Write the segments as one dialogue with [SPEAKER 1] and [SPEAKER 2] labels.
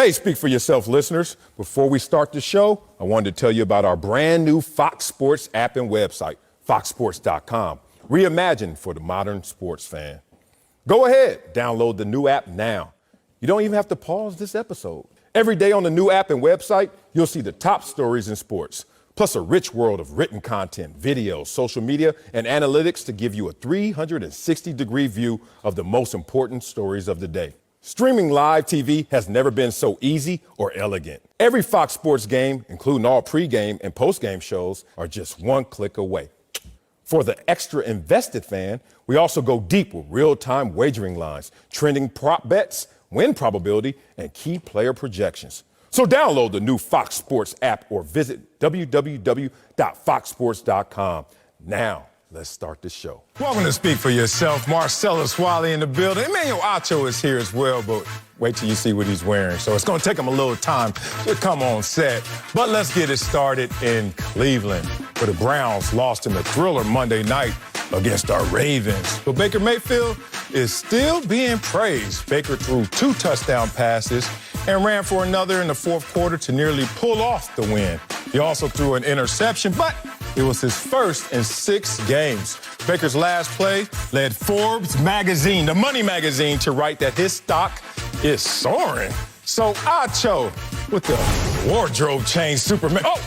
[SPEAKER 1] Hey, speak for yourself, listeners. Before we start the show, I wanted to tell you about our brand new Fox Sports app and website, foxsports.com. Reimagined for the modern sports fan. Go ahead, download the new app now. You don't even have to pause this episode. Every day on the new app and website, you'll see the top stories in sports, plus a rich world of written content, videos, social media, and analytics to give you a 360-degree view of the most important stories of the day. Streaming live TV has never been so easy or elegant. Every Fox Sports game, including all pregame and postgame shows, are just one click away. For the extra invested fan, we also go deep with real-time wagering lines, trending prop bets, win probability, and key player projections. So download the new Fox Sports app or visit www.foxsports.com. Now, let's start the show. Welcome to Speak for Yourself. Marcellus Wiley in the building. Emmanuel Acho is here as well, but wait till you see what he's wearing. So it's going to take him a little time to come on set. But let's get it started in Cleveland, where the Browns lost in the thriller Monday night against our Ravens. But Baker Mayfield is still being praised. Baker threw 2 touchdown passes and ran for another in the fourth quarter to nearly pull off the win. He also threw an interception, but it was his first in 6 games. Baker's last play led Forbes magazine, the Money magazine, to write that his stock is soaring. So Acho, with the wardrobe change, Superman. Oh,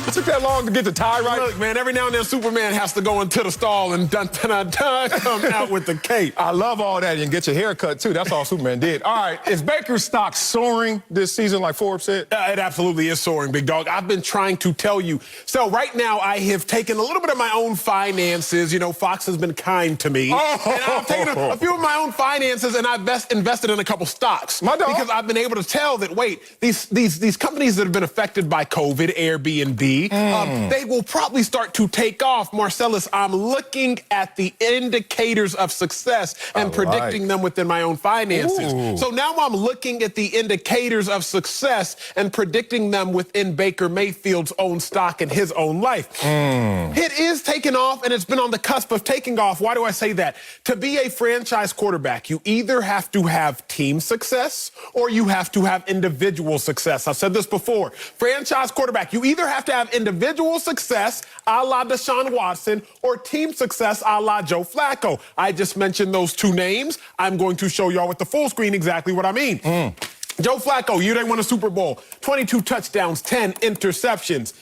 [SPEAKER 1] it took that long to get the tie right?
[SPEAKER 2] Look, man, every now and then Superman has to go into the stall and dun-dun-dun-dun, come out with the cape.
[SPEAKER 1] I love all that. You can get your hair cut, too. That's all Superman did. All right, is Baker's stock soaring this season, like Forbes said?
[SPEAKER 2] It absolutely is soaring, big dog. I've been trying to tell you. So right now I have taken a little bit of my own finances. You know, Fox has been kind to me.
[SPEAKER 1] Oh.
[SPEAKER 2] And I've taken a few of my own finances and I've invested in a couple stocks.
[SPEAKER 1] My dog.
[SPEAKER 2] Because I've been able to tell that, wait, these companies that have been affected by COVID, Airbnb, they will probably start to take off. Marcellus, I'm looking at the indicators of success and predicting them within my own finances.
[SPEAKER 1] Ooh.
[SPEAKER 2] So now I'm looking at the indicators of success and predicting them within Baker Mayfield's own stock and his own life. It is taking off, and it's been on the cusp of taking off. Why do I say that? To be a franchise quarterback, you either have to have team success or you have to have individual success. I've said this before. Franchise quarterback, you either have to have individual success, a la Deshaun Watson, or team success, a la Joe Flacco. I just mentioned those 2 names. I'm going to show y'all with the full screen exactly what I mean. Joe Flacco, you didn't win a Super Bowl. 22 touchdowns, 10 interceptions.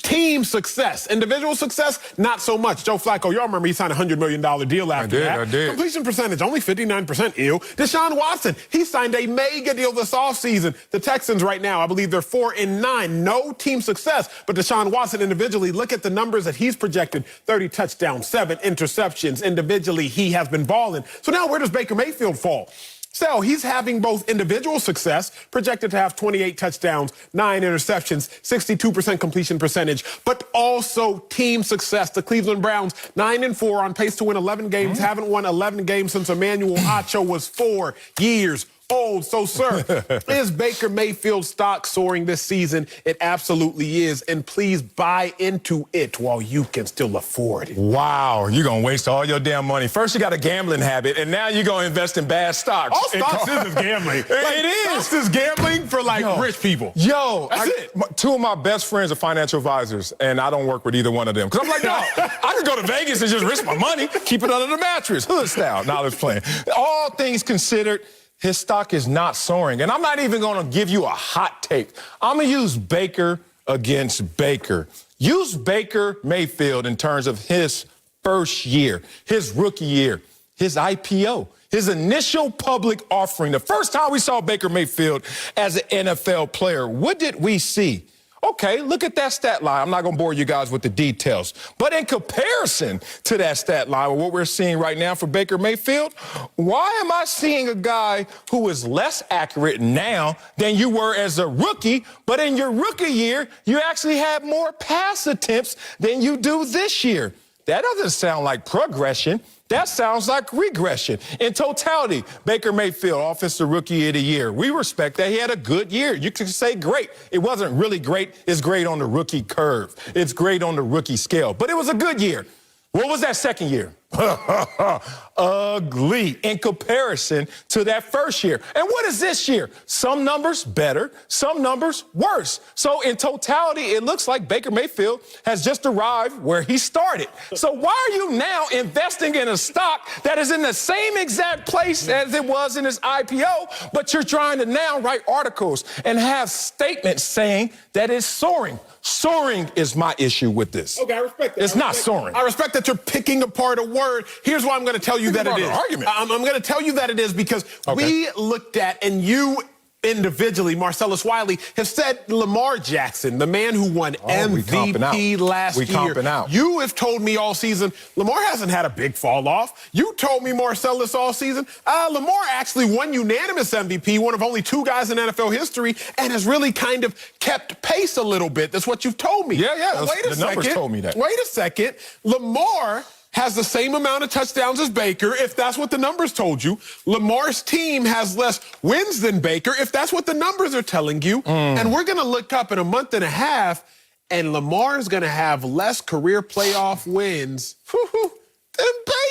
[SPEAKER 2] Team success. Individual success, not so much. Joe Flacco, y'all remember he signed a $100 million deal after that.
[SPEAKER 1] I did.
[SPEAKER 2] Completion percentage, only 59%. Deshaun Watson, he signed a mega deal this offseason. The Texans right now, I believe they're 4-9. No team success. But Deshaun Watson individually, look at the numbers that he's projected. 30 touchdowns, 7 interceptions. Individually, he has been balling. So now where does Baker Mayfield fall? So he's having both individual success, projected to have 28 touchdowns, 9 interceptions, 62% completion percentage, but also team success. The Cleveland Browns, 9-4, on pace to win 11 games, haven't won 11 games since Emmanuel Acho was 4 years old. So, sir, is Baker Mayfield stock soaring this season? It absolutely is. And please buy into it while you can still afford it.
[SPEAKER 1] Wow, you're going to waste all your damn money. First, you got a gambling habit, and now you're going to invest in bad stocks.
[SPEAKER 2] All stocks is gambling.
[SPEAKER 1] It is.
[SPEAKER 2] Stocks is gambling for, rich people.
[SPEAKER 1] That's it. 2 of my best friends are financial advisors, and I don't work with either one of them. Because I'm like, no, I could go to Vegas and just risk my money, keep it under the mattress, hood style. Now let's play. All things considered, his stock is not soaring. And I'm not even going to give you a hot take. I'm going to use Baker against Baker. Use Baker Mayfield in terms of his first year, his rookie year, his IPO, his initial public offering. The first time we saw Baker Mayfield as an NFL player, what did we see? Okay, look at that stat line. I'm not going to bore you guys with the details. But in comparison to that stat line, what we're seeing right now for Baker Mayfield, why am I seeing a guy who is less accurate now than you were as a rookie, but in your rookie year, you actually had more pass attempts than you do this year? That doesn't sound like progression. That sounds like regression. In totality, Baker Mayfield, Offensive Rookie of the Year. We respect that. He had a good year. You could say great. It wasn't really great. It's great on the rookie curve. It's great on the rookie scale. But it was a good year. What was that second year? ugly in comparison to that first year. And what is this year? Some numbers better, some numbers worse. So in totality, it looks like Baker Mayfield has just arrived where he started. So why are you now investing in a stock that is in the same exact place as it was in its IPO, but you're trying to now write articles and have statements saying that it's soaring? Soaring is my issue with this.
[SPEAKER 2] Okay, I respect that.
[SPEAKER 1] It's not soaring.
[SPEAKER 2] I respect that you're picking apart a word. Here's why I'm going to tell you that it is. I'm going to tell you that it is because we looked at, and you individually, Marcellus Wiley, have said Lamar Jackson, the man who won MVP last year. You have told me all season, Lamar hasn't had a big fall off. You told me, Marcellus, all season, Lamar actually won unanimous MVP, one of only 2 guys in NFL history, and has really kind of kept pace a little bit. That's what you've told me.
[SPEAKER 1] Yeah. The numbers told me that.
[SPEAKER 2] Wait a second. Lamar has the same amount of touchdowns as Baker, if that's what the numbers told you. Lamar's team has less wins than Baker, if that's what the numbers are telling you. And we're going to look up in a month and a half, and Lamar's going to have less career playoff wins than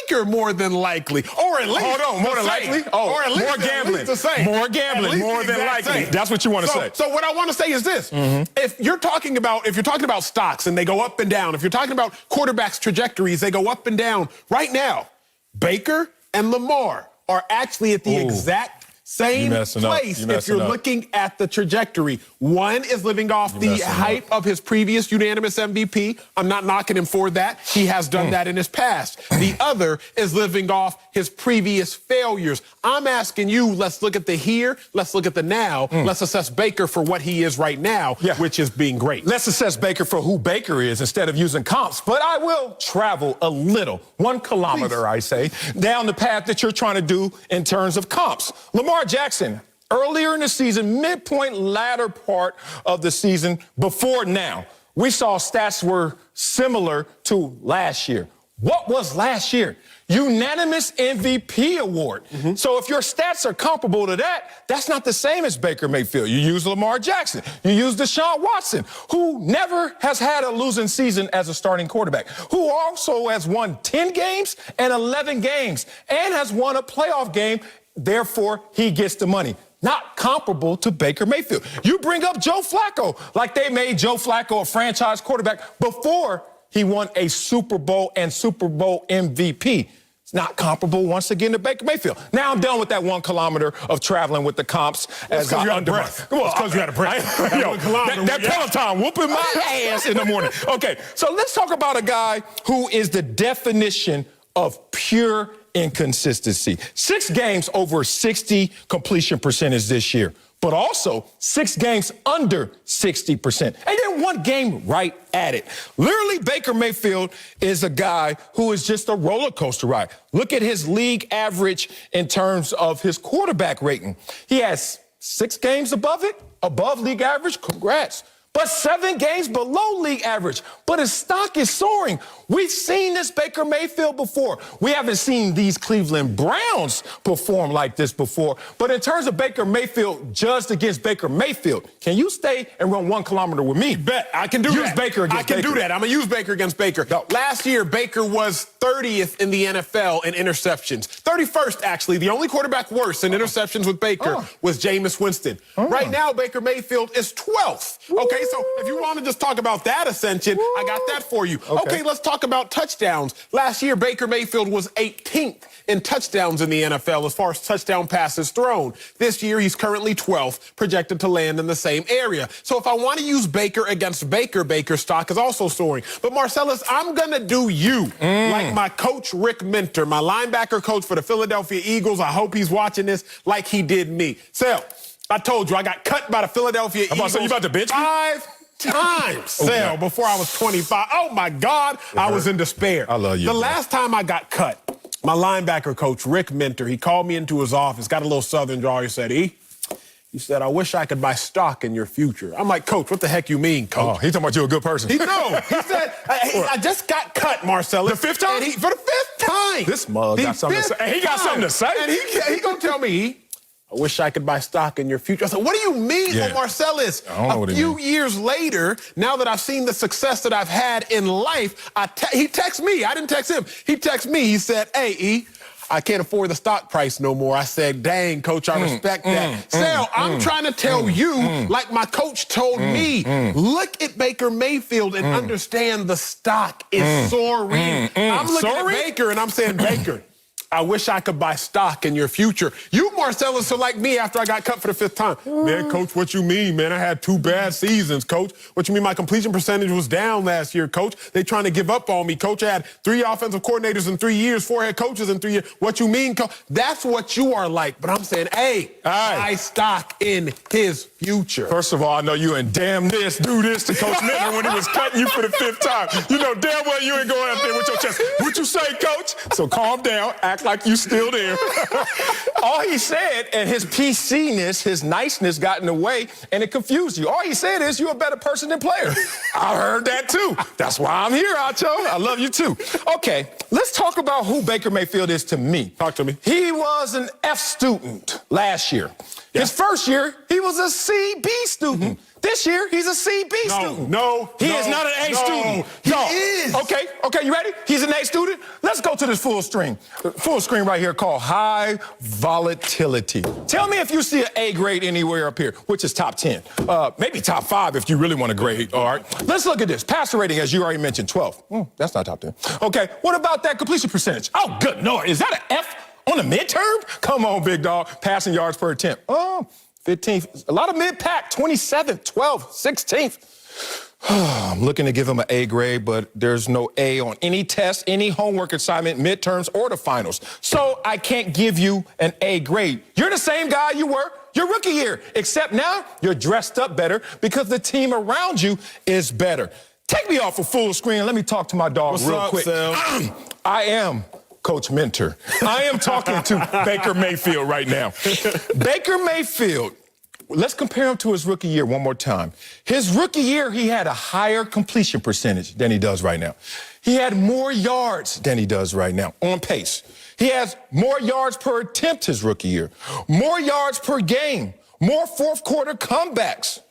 [SPEAKER 2] Baker, more than likely. Or at least.
[SPEAKER 1] Hold on, more than likely? Oh, or at least, more gambling. More gambling, more than likely. That's what you want to say.
[SPEAKER 2] So what I want to say is this. If you're talking about stocks and they go up and down, if you're talking about quarterbacks' trajectories, they go up and down. Right now, Baker and Lamar are actually at the exact same place if you're looking at the trajectory. One is living off the hype of his previous unanimous MVP. I'm not knocking him for that. He has done that in his past. The other is living off his previous failures. I'm asking you, let's look at the here, let's look at the now. Let's assess Baker for what he is right now, which is being great.
[SPEAKER 1] Let's assess Baker for who Baker is instead of using comps. But I will travel a little, 1 kilometer, I say, down the path that you're trying to do in terms of comps. Lamar Jackson, earlier in the season, midpoint, latter part of the season, before now, we saw stats were similar to last year. What was last year? Unanimous MVP award. So if your stats are comparable to that, that's not the same as Baker Mayfield. You use Lamar Jackson. You use Deshaun Watson, who never has had a losing season as a starting quarterback, who also has won 10 games and 11 games and has won a playoff game. Therefore, he gets the money. Not comparable to Baker Mayfield. You bring up Joe Flacco like they made Joe Flacco a franchise quarterback before he won a Super Bowl and Super Bowl MVP. It's not comparable once again to Baker Mayfield. Now I'm done with that 1 kilometer of traveling with the comps as I undermine. Well, it's because you had a breath. That Peloton whooping my ass in the morning. Okay, so let's talk about a guy who is the definition of pure inconsistency. 6 games over 60 completion percentage this year, but also 6 games under 60%. And then 1 game right at it. Literally, Baker Mayfield is a guy who is just a roller coaster ride. Look at his league average in terms of his quarterback rating. He has 6 games above it, above league average. Congrats. But 7 games below league average. But his stock is soaring. We've seen this Baker Mayfield before. We haven't seen these Cleveland Browns perform like this before. But in terms of Baker Mayfield judged against Baker Mayfield, can you stay and run 1 kilometer with me?
[SPEAKER 2] Bet. I can do that.
[SPEAKER 1] Use Baker against Baker.
[SPEAKER 2] I can do that. I'm going to use Baker against Baker. Go. Last year, Baker was 30th in the NFL in interceptions. 31st, actually. The only quarterback worse in interceptions with Baker was Jameis Winston. Right now, Baker Mayfield is 12th. Okay, so if you want to just talk about that ascension, I got that for you. Okay, let's talk about touchdowns. Last year, Baker Mayfield was 18th in touchdowns in the NFL as far as touchdown passes thrown. This year, he's currently 12th, projected to land in the same area. So if I want to use Baker against Baker, Baker's stock is also soaring. But Marcellus, I'm going to do you like my coach, Rick Minter, my linebacker coach for the Philadelphia Eagles. I hope he's watching this like he did me. Sal, I told you I got cut by the Philadelphia Eagles.
[SPEAKER 1] You about to bench me?
[SPEAKER 2] 5 times, Sal, before I was 25. Oh, my God, I was in despair.
[SPEAKER 1] I love you.
[SPEAKER 2] The last time I got cut, my linebacker coach, Rick Minter, he called me into his office, got a little southern drawl. He said, he said, I wish I could buy stock in your future. I'm like, Coach, what the heck you mean, Coach?
[SPEAKER 1] Oh, he talking about you a good person.
[SPEAKER 2] He said, I just got cut, Marcellus.
[SPEAKER 1] The 5th time?
[SPEAKER 2] For the 5th time.
[SPEAKER 1] This mug got something to say. He got something to say.
[SPEAKER 2] And he gonna tell me, I wish I could buy stock in your future. I said, what do you mean, Marcellus?
[SPEAKER 1] I don't know what
[SPEAKER 2] a few years later, now that I've seen the success that I've had in life, he texts me. I didn't text him. He texted me. He said, hey, E, I can't afford the stock price no more. I said, dang, coach, I respect that. Sal, I'm trying to tell you, like my coach told me, look at Baker Mayfield and understand the stock is soaring. I'm looking at Baker and I'm saying, Baker, I wish I could buy stock in your future. You, Marcellus, are like me after I got cut for the 5th time. Man, coach, what you mean, man? I had 2 bad seasons, coach. What you mean my completion percentage was down last year, coach? They trying to give up on me, coach. I had 3 offensive coordinators in 3 years, 4 head coaches in 3 years. What you mean, coach? That's what you are like. But I'm saying, hey, buy stock in his future.
[SPEAKER 1] First of all, I know you and damn this, do this to Coach Miller when he was cutting you for the 5th time. You know damn well you ain't going out there with your chest. What you say, coach? So calm down, act like you still there. All he said, and his PC-ness, his niceness got in the way, and it confused you. All he said is you're a better person than player. I heard that too. That's why I'm here, Acho. I love you too. Okay, let's talk about who Baker Mayfield is to me.
[SPEAKER 2] Talk to me.
[SPEAKER 1] He was an F student last year. His first year, he was a CB student. This year, he's a CB student. He is not an A student.
[SPEAKER 2] He is.
[SPEAKER 1] Okay, you ready? He's an A student. Let's go to this full screen right here called high volatility. Tell me if you see an A grade anywhere up here, which is top 10. Maybe top 5 if you really want to grade. All right. Let's look at this. Passer rating, as you already mentioned, 12. That's not top 10. Okay, what about that completion percentage? Oh, good Lord. Is that an F on the midterm? Come on, big dog. Passing yards per attempt. 15th. A lot of mid-pack. 27th, 12th, 16th. I'm looking to give him an A grade, but there's no A on any test, any homework assignment, midterms, or the finals. So I can't give you an A grade. You're the same guy you were your rookie year, except now you're dressed up better because the team around you is better. Take me off of full screen and let me talk to my dog real quick. I am Coach Mentor. I am talking to Baker Mayfield right now. Baker Mayfield, let's compare him to his rookie year one more time. His rookie year, he had a higher completion percentage than he does right now. He had more yards than he does right now, on pace. He has more yards per attempt his rookie year, more yards per game, more fourth quarter comebacks.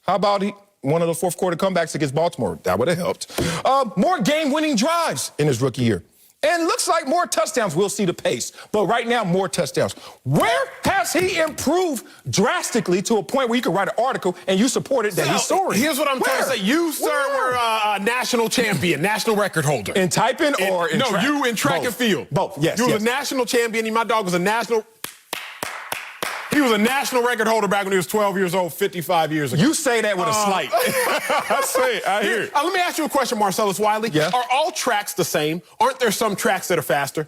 [SPEAKER 1] How about one of the fourth quarter comebacks against Baltimore? That would have helped. More game-winning drives in his rookie year. And looks like more touchdowns. We'll see the pace. But right now, more touchdowns. Where has he improved drastically to a point where you could write an article and you support it that he's soaring?
[SPEAKER 2] Here's what I'm trying to say. You, sir, were a national champion, national record holder.
[SPEAKER 1] In typing or in track?
[SPEAKER 2] No, you in track and field.
[SPEAKER 1] Both, yes.
[SPEAKER 2] You were a national champion. My dog was a national... He was a national record holder back when he was 12 years old, 55 years ago.
[SPEAKER 1] You say that with a slight. I say it. I hear it.
[SPEAKER 2] Let me ask you a question, Marcellus Wiley.
[SPEAKER 1] Yeah.
[SPEAKER 2] Are all tracks the same? Aren't there some tracks that are faster?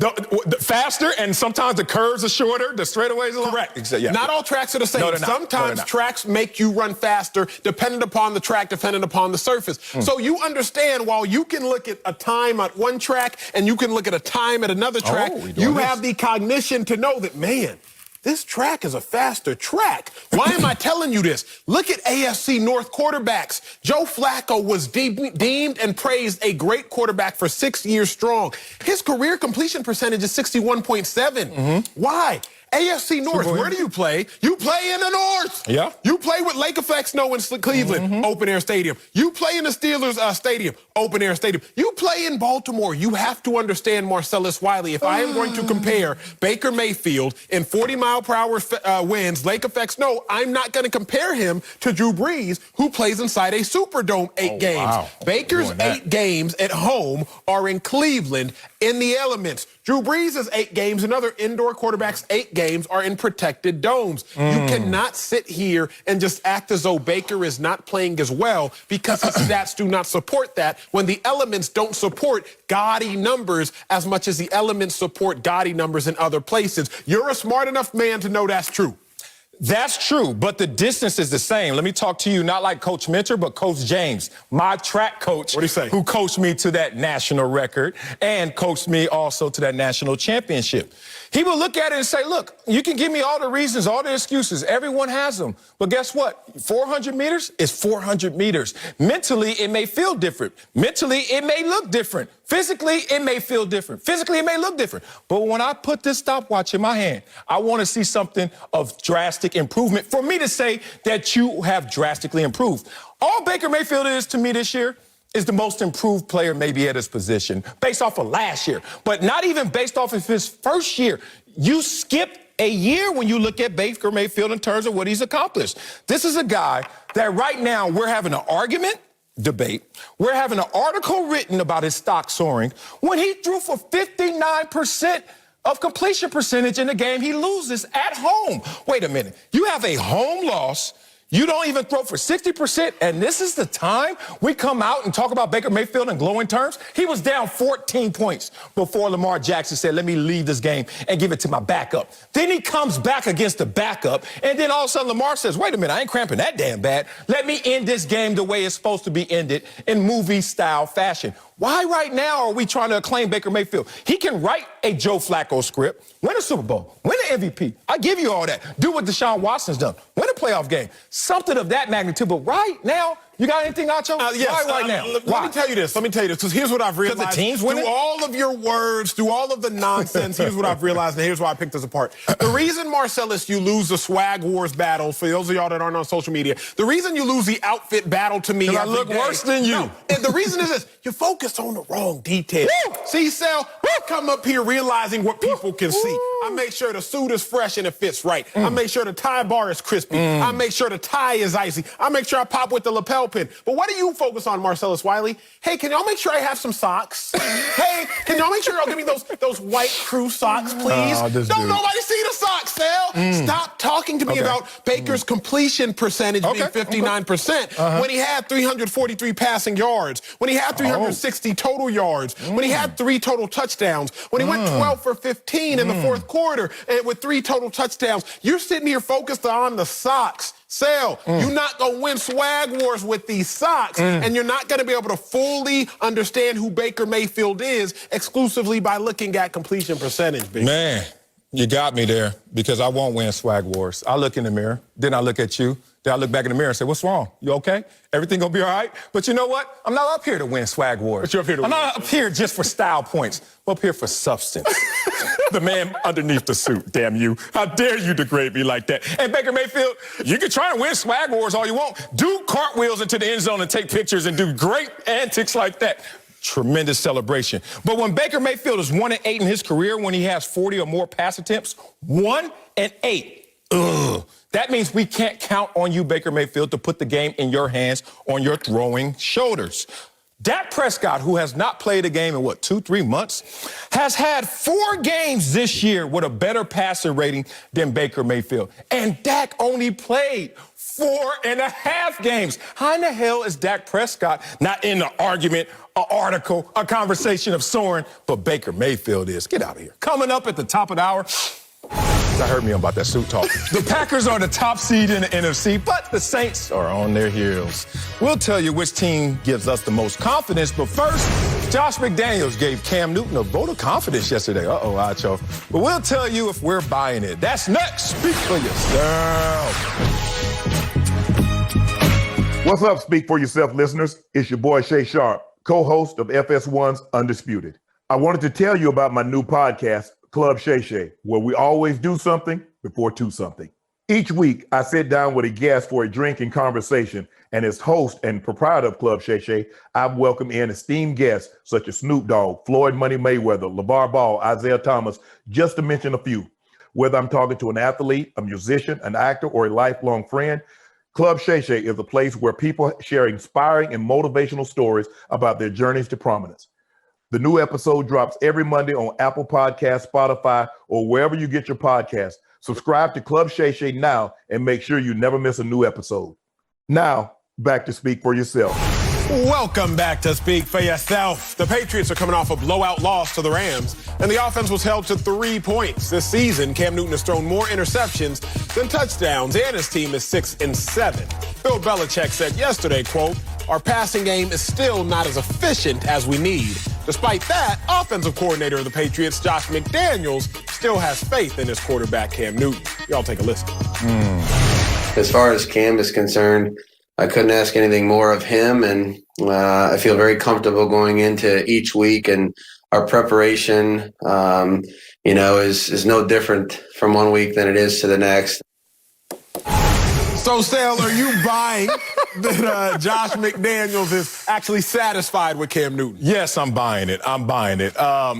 [SPEAKER 1] Faster, and sometimes the curves are shorter, the straightaways are longer.
[SPEAKER 2] Correct. Yeah. Not all tracks are the same.
[SPEAKER 1] No, they're not.
[SPEAKER 2] Sometimes tracks make you run faster, dependent upon the track, dependent upon the surface. So you understand, while you can look at a time at one track and you can look at a time at another track, you have the cognition to know that, man, this track is a faster track. Why am I telling you this? Look at AFC North quarterbacks. Joe Flacco was deemed and praised a great quarterback for 6 years strong. His career completion percentage is 61.7. Why? AFC North, where do you play? You play in the North.
[SPEAKER 1] Yeah.
[SPEAKER 2] You play with lake effect snow in Cleveland, open air stadium. You play in the Steelers stadium, open air stadium. You play in Baltimore. You have to understand, Marcellus Wiley, if I am going to compare Baker Mayfield in 40-mile-per-hour winds, lake effect snow, I'm not going to compare him to Drew Brees, who plays inside a Superdome 8 games.
[SPEAKER 1] Wow.
[SPEAKER 2] Baker's 8 games at home are in Cleveland in the elements. Drew Brees' 8 games and other indoor quarterbacks' 8 games are in protected domes. You cannot sit here and just act as though Baker is not playing as well because his stats do not support that, when the elements don't support gaudy numbers as much as the elements support gaudy numbers in other places. You're a smart enough man to know that's true.
[SPEAKER 1] That's true, but the distance is the same. Let me talk to you, not like Coach Mentor, but Coach James, my track coach.
[SPEAKER 2] What'd he say?
[SPEAKER 1] Who coached me to that national record and coached me also to that national championship. He will look at it and say, look, you can give me all the reasons, all the excuses. Everyone has them. But guess what? 400 meters is 400 meters. Mentally, it may feel different. Mentally, it may look different. Physically, it may feel different. Physically, it may look different. But when I put this stopwatch in my hand, I want to see something of drastic improvement for me to say that you have drastically improved. All Baker Mayfield is to me this year is the most improved player maybe at his position based off of last year, but not even based off of his first year. You skip a year when you look at Baker Mayfield in terms of what he's accomplished. This is a guy that right now we're having an argument, debate. We're having an article written about his stock soaring when he threw for 59% of completion percentage in the game he loses at home. Wait a minute. You have a home loss. You don't even throw for 60%, and this is the time we come out and talk about Baker Mayfield in glowing terms? He was down 14 points before Lamar Jackson said, let me leave this game and give it to my backup. Then he comes back against the backup, and then all of a sudden Lamar says, wait a minute, I ain't cramping that damn bad. Let me end this game the way it's supposed to be ended in movie-style fashion. Why right now are we trying to acclaim Baker Mayfield? He can write a Joe Flacco script, win a Super Bowl, win an MVP. I give you all that. Do what Deshaun Watson's done. Win a playoff game. Something of that magnitude. But right now, you got anything, Nacho?
[SPEAKER 2] Yes.
[SPEAKER 1] Why right now?
[SPEAKER 2] Let me tell you this. Because here's what I've realized.
[SPEAKER 1] Because the team's winning?
[SPEAKER 2] Through all of your words, through all of the nonsense, here's what I've realized, and here's why I picked this apart. The reason, Marcellus, you lose the swag wars battle, for those of y'all that aren't on social media, the reason you lose the outfit battle to me
[SPEAKER 1] I look worse than you.
[SPEAKER 2] No, and the reason is this. You're focused on the wrong details. See, Sal, I come up here realizing what people can see. I make sure the suit is fresh and it fits right. I make sure the tie bar is crispy. I make sure the tie is icy. I make sure I pop with the lapel pin. But what do you focus on, Marcellus Wiley? Hey, can y'all make sure I have some socks? Hey, can y'all make sure y'all give me those white crew socks, please? Don't nobody see the socks, Sal. Stop talking to me about Baker's completion percentage being 59% when he had 343 passing yards, when he had 360 total yards, when he had 3 total touchdowns, when he went 12 for 15 in the fourth quarter and with 3 total touchdowns. You're sitting here focused on the socks. Sal, you're not going to win swag wars with these socks, and you're not going to be able to fully understand who Baker Mayfield is exclusively by looking at completion percentage, baby.
[SPEAKER 1] Man, you got me there because I won't win swag wars. I look in the mirror, then I look at you, then I look back in the mirror and say, what's wrong? You okay? Everything going to be all right? But you know what? I'm not up here to win swag wars.
[SPEAKER 2] But you're up here to
[SPEAKER 1] I'm not up here just for style points. I'm up here for substance. The man underneath the suit, damn you. How dare you degrade me like that? And Baker Mayfield, you can try and win swag wars all you want. Do cartwheels into the end zone and take pictures and do great antics like that. Tremendous celebration. But when Baker Mayfield is 1-8 in his career, when he has 40 or more pass attempts, 1-8, that means we can't count on you, Baker Mayfield, to put the game in your hands on your throwing shoulders. Dak Prescott, who has not played a game in, 2-3 months, has had 4 games this year with a better passer rating than Baker Mayfield. And Dak only played 4.5 games. How in the hell is Dak Prescott not in the argument, an article, a conversation of soaring, but Baker Mayfield is? Get out of here. Coming up at the top of the hour, I heard me about that suit talk. The Packers are the top seed in the NFC, but the Saints are on their heels. We'll tell you which team gives us the most confidence, but first, Josh McDaniels gave Cam Newton a vote of confidence yesterday. Uh-oh, Acho. But we'll tell you if we're buying it. That's next. Speak for yourself.
[SPEAKER 3] What's up, Speak for Yourself listeners? It's your boy Shay Sharp, co-host of FS1's Undisputed. I wanted to tell you about my new podcast, Club Shay Shay, where we always do something before two something. Each week, I sit down with a guest for a drink and conversation, and as host and proprietor of Club Shay Shay, I've welcomed in esteemed guests such as Snoop Dogg, Floyd Money Mayweather, LeVar Ball, Isaiah Thomas, just to mention a few. Whether I'm talking to an athlete, a musician, an actor, or a lifelong friend, Club Shay Shay is a place where people share inspiring and motivational stories about their journeys to prominence. The new episode drops every Monday on Apple Podcasts, Spotify, or wherever you get your podcasts. Subscribe to Club Shay Shay now and make sure you never miss a new episode. Now, back to Speak for Yourself.
[SPEAKER 2] Welcome back to Speak for Yourself. The Patriots are coming off a blowout loss to the Rams, and the offense was held to 3 points. This season, Cam Newton has thrown more interceptions than touchdowns, and his team is 6-7. Bill Belichick said yesterday, quote, "Our passing game is still not as efficient as we need." Despite that, offensive coordinator of the Patriots, Josh McDaniels, still has faith in his quarterback, Cam Newton. Y'all take a listen.
[SPEAKER 4] As far as Cam is concerned, I couldn't ask anything more of him, and I feel very comfortable going into each week, and our preparation, is no different from one week than it is to the next.
[SPEAKER 2] So, Sale, are you buying that Josh McDaniels is actually satisfied with Cam Newton?
[SPEAKER 1] Yes, I'm buying it.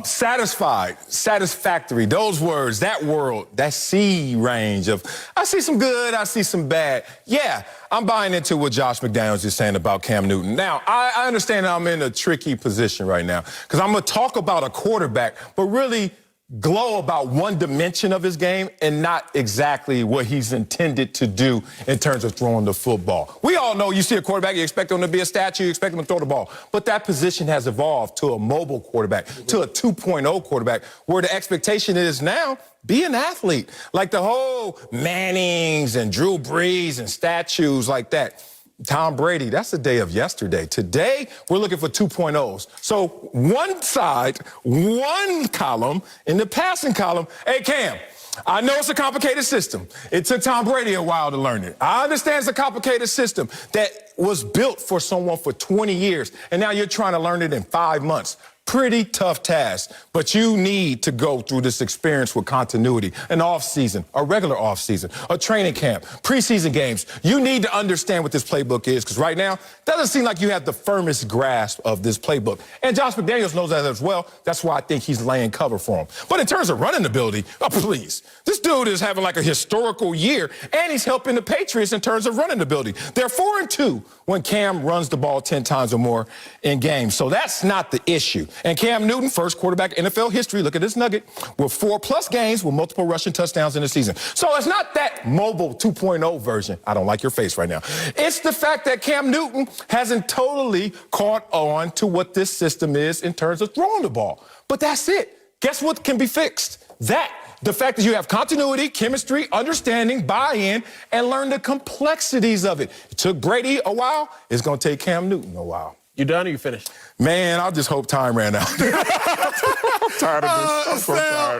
[SPEAKER 1] Satisfied, satisfactory, those words, that world, that C range of I see some good, I see some bad. Yeah, I'm buying into what Josh McDaniels is saying about Cam Newton. Now, I understand I'm in a tricky position right now because I'm going to talk about a quarterback, but really glow about one dimension of his game and not exactly what he's intended to do in terms of throwing the football. We all know you see a quarterback, you expect him to be a statue, you expect him to throw the ball. But that position has evolved to a mobile quarterback, to a 2.0 quarterback, where the expectation is now be an athlete. Like the whole Mannings and Drew Brees and statues like that. Tom Brady, that's the day of yesterday. Today, we're looking for 2.0s. So one side, one column, in the passing column, hey, Cam, I know it's a complicated system. It took Tom Brady a while to learn it. I understand it's a complicated system that was built for someone for 20 years, and now you're trying to learn it in 5 months. Pretty tough task, but you need to go through this experience with continuity, an off-season, a regular off-season, a training camp, preseason games. You need to understand what this playbook is, because right now, it doesn't seem like you have the firmest grasp of this playbook. And Josh McDaniels knows that as well. That's why I think he's laying cover for him. But in terms of running ability, please, this dude is having like a historical year, and he's helping the Patriots in terms of running ability. They're 4-2 when Cam runs the ball 10 times or more in games. So that's not the issue. And Cam Newton, first quarterback in NFL history, look at this nugget, with 4+ games with multiple rushing touchdowns in the season. So it's not that mobile 2.0 version. I don't like your face right now. It's the fact that Cam Newton hasn't totally caught on to what this system is in terms of throwing the ball. But that's it. Guess what can be fixed? The fact that you have continuity, chemistry, understanding, buy-in, and learn the complexities of it. It took Brady a while. It's going to take Cam Newton a while.
[SPEAKER 2] You done or you finished?
[SPEAKER 1] Man, I just hope time ran out. I'm tired of this.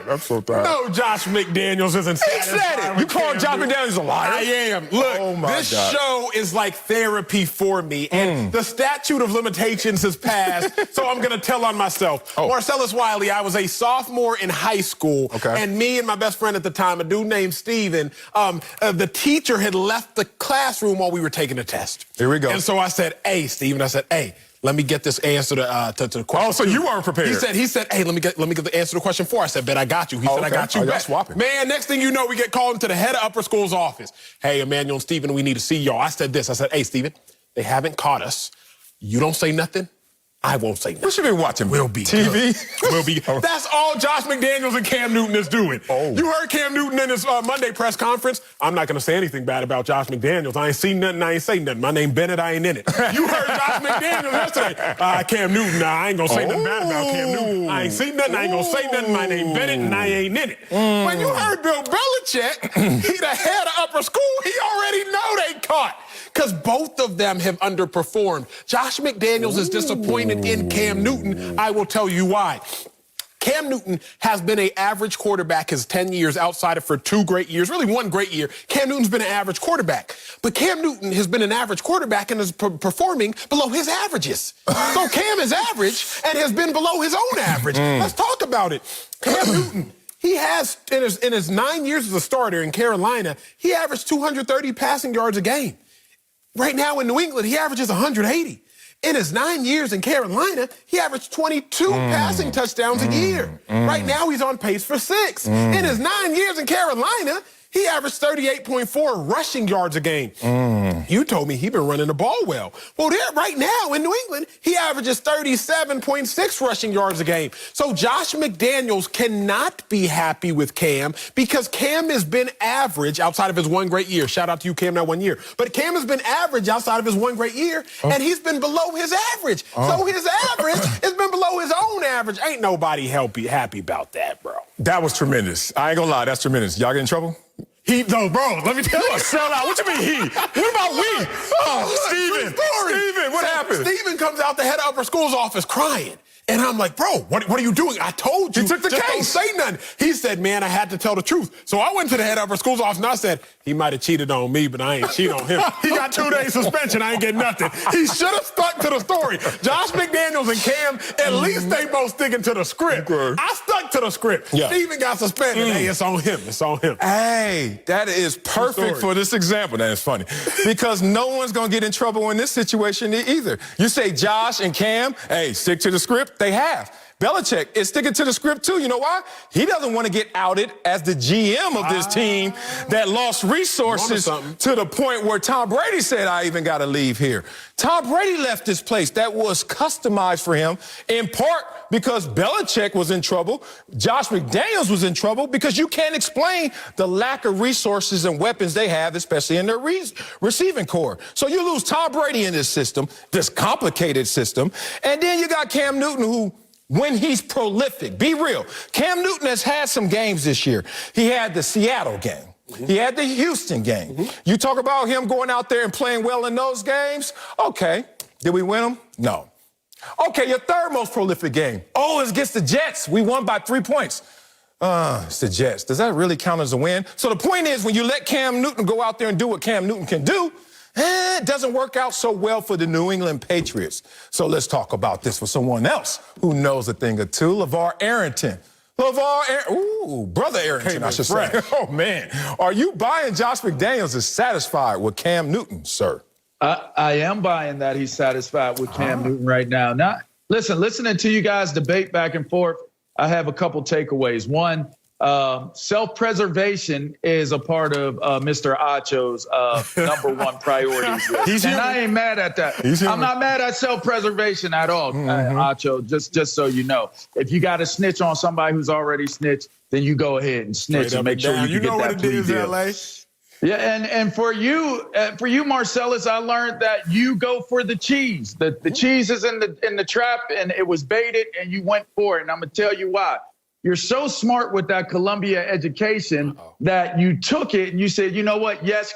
[SPEAKER 1] I'm so tired.
[SPEAKER 2] No, Josh McDaniels isn't
[SPEAKER 1] He said it. You called Josh McDaniels a liar?
[SPEAKER 2] I am. Look, this show is like therapy for me, and the statute of limitations has passed, so I'm going to tell on myself. Marcellus Wiley, I was a sophomore in high school, and me and my best friend at the time, a dude named Steven, the teacher had left the classroom while we were taking a test.
[SPEAKER 1] Here we go.
[SPEAKER 2] And so I said, hey, Steven, let me get this answer to the question.
[SPEAKER 1] Oh, so you weren't prepared.
[SPEAKER 2] He said, hey, let me get the answer to the question 4. I said, bet I got you. He said, I got you.
[SPEAKER 1] Y'all swapping.
[SPEAKER 2] Man, next thing you know, we get called into the head of upper school's office. Hey, Emmanuel and Stephen, we need to see y'all. I said this. I said, hey, Stephen, they haven't caught us. You don't say nothing. I won't say nothing.
[SPEAKER 1] What you been watching?
[SPEAKER 2] We'll be
[SPEAKER 1] TV?
[SPEAKER 2] We'll be. That's all Josh McDaniels and Cam Newton is doing. You heard Cam Newton in his Monday press conference. I'm not going to say anything bad about Josh McDaniels. I ain't seen nothing. I ain't say nothing. My name Bennett. I ain't in it. You heard Josh McDaniels yesterday. Cam Newton. Nah, I ain't going to say nothing bad about Cam Newton. I ain't seen nothing. I ain't going to say nothing. My name Bennett, and I ain't in it. When you heard Bill Belichick, he the head of upper school, he already know they caught. Because both of them have underperformed. Josh McDaniels is disappointed in Cam Newton. I will tell you why. Cam Newton has been an average quarterback his 10 years outside of for 2 great years, really 1 great year. Cam Newton's been an average quarterback. But Cam Newton has been an average quarterback and is performing below his averages. So Cam is average and has been below his own average. Let's talk about it. Cam Newton, he has, in his 9 years as a starter in Carolina, he averaged 230 passing yards a game. Right now in New England, he averages 180. In his 9 years in Carolina, he averaged 22 passing touchdowns a year. Right now, he's on pace for 6. In his 9 years in Carolina, he averaged 38.4 rushing yards a game. You told me he'd been running the ball well. Well, right now in New England, he averages 37.6 rushing yards a game. So Josh McDaniels cannot be happy with Cam because Cam has been average outside of his 1 great year. Shout out to you, Cam, that 1 year. But Cam has been average outside of his 1 great year, and he's been below his average. So his average has been below his own average. Ain't nobody happy about that, bro.
[SPEAKER 1] That was tremendous. I ain't gonna lie, that's tremendous. Y'all get in trouble?
[SPEAKER 2] Bro, let me tell you.
[SPEAKER 1] You a sellout. What you mean he? What about we? Steven, what happened?
[SPEAKER 2] Steven comes out the head of upper school's office crying. And I'm like, bro, what are you doing? I told you.
[SPEAKER 1] He took the
[SPEAKER 2] just
[SPEAKER 1] case.
[SPEAKER 2] Don't say nothing. He said, man, I had to tell the truth. So I went to the head of our school's office and I said, he might have cheated on me, but I ain't cheat on him. He got 2 days suspension. I ain't getting nothing. He should have stuck to the story. Josh McDaniels and Cam, at least they both sticking to the script.
[SPEAKER 1] Okay.
[SPEAKER 2] I stuck to the script.
[SPEAKER 1] Yeah.
[SPEAKER 2] Steven got suspended. Hey, it's on him. It's on him.
[SPEAKER 1] Hey, that is perfect for this example. That is funny. Because no one's going to get in trouble in this situation either. You say Josh and Cam, hey, stick to the script. They have. Belichick is sticking to the script, too. You know why? He doesn't want to get outed as the GM of this team that lost resources to the point where Tom Brady said, I even got to leave here. Tom Brady left this place that was customized for him, in part because Belichick was in trouble. Josh McDaniels was in trouble because you can't explain the lack of resources and weapons they have, especially in their receiving core. So you lose Tom Brady in this system, this complicated system, and then you got Cam Newton who, when he's prolific, be real. Cam Newton has had some games this year. He had the Seattle game. He had the Houston game. You talk about him going out there and playing well in those games? Okay. Did we win them? No. Okay, your third most prolific game. Oh, it's against the Jets. We won by 3 points. It's the Jets. Does that really count as a win? So the point is, when you let Cam Newton go out there and do what Cam Newton can do, it doesn't work out so well for the New England Patriots. So let's talk about this with someone else who knows a thing or two, LeVar Arrington. Brother Arrington, I should say. Oh, man. Are you buying Josh McDaniels is satisfied with Cam Newton, sir?
[SPEAKER 5] I am buying that he's satisfied with Cam Newton right now. Now, listening to you guys debate back and forth, I have a couple takeaways. One, self-preservation is a part of Mr. Acho's #1 priorities list. And I ain't mad at that. I'm not mad at self-preservation at all, Acho, just so you know. If you got to snitch on somebody who's already snitched, then you go ahead and snitch and make sure you get that plea deal. LA. Yeah, and for you, Marcellus, I learned that you go for the cheese. The cheese is in the trap, and it was baited, and you went for it. And I'm gonna tell you why. You're so smart with that Columbia education that you took it and you said, you know what? Yes,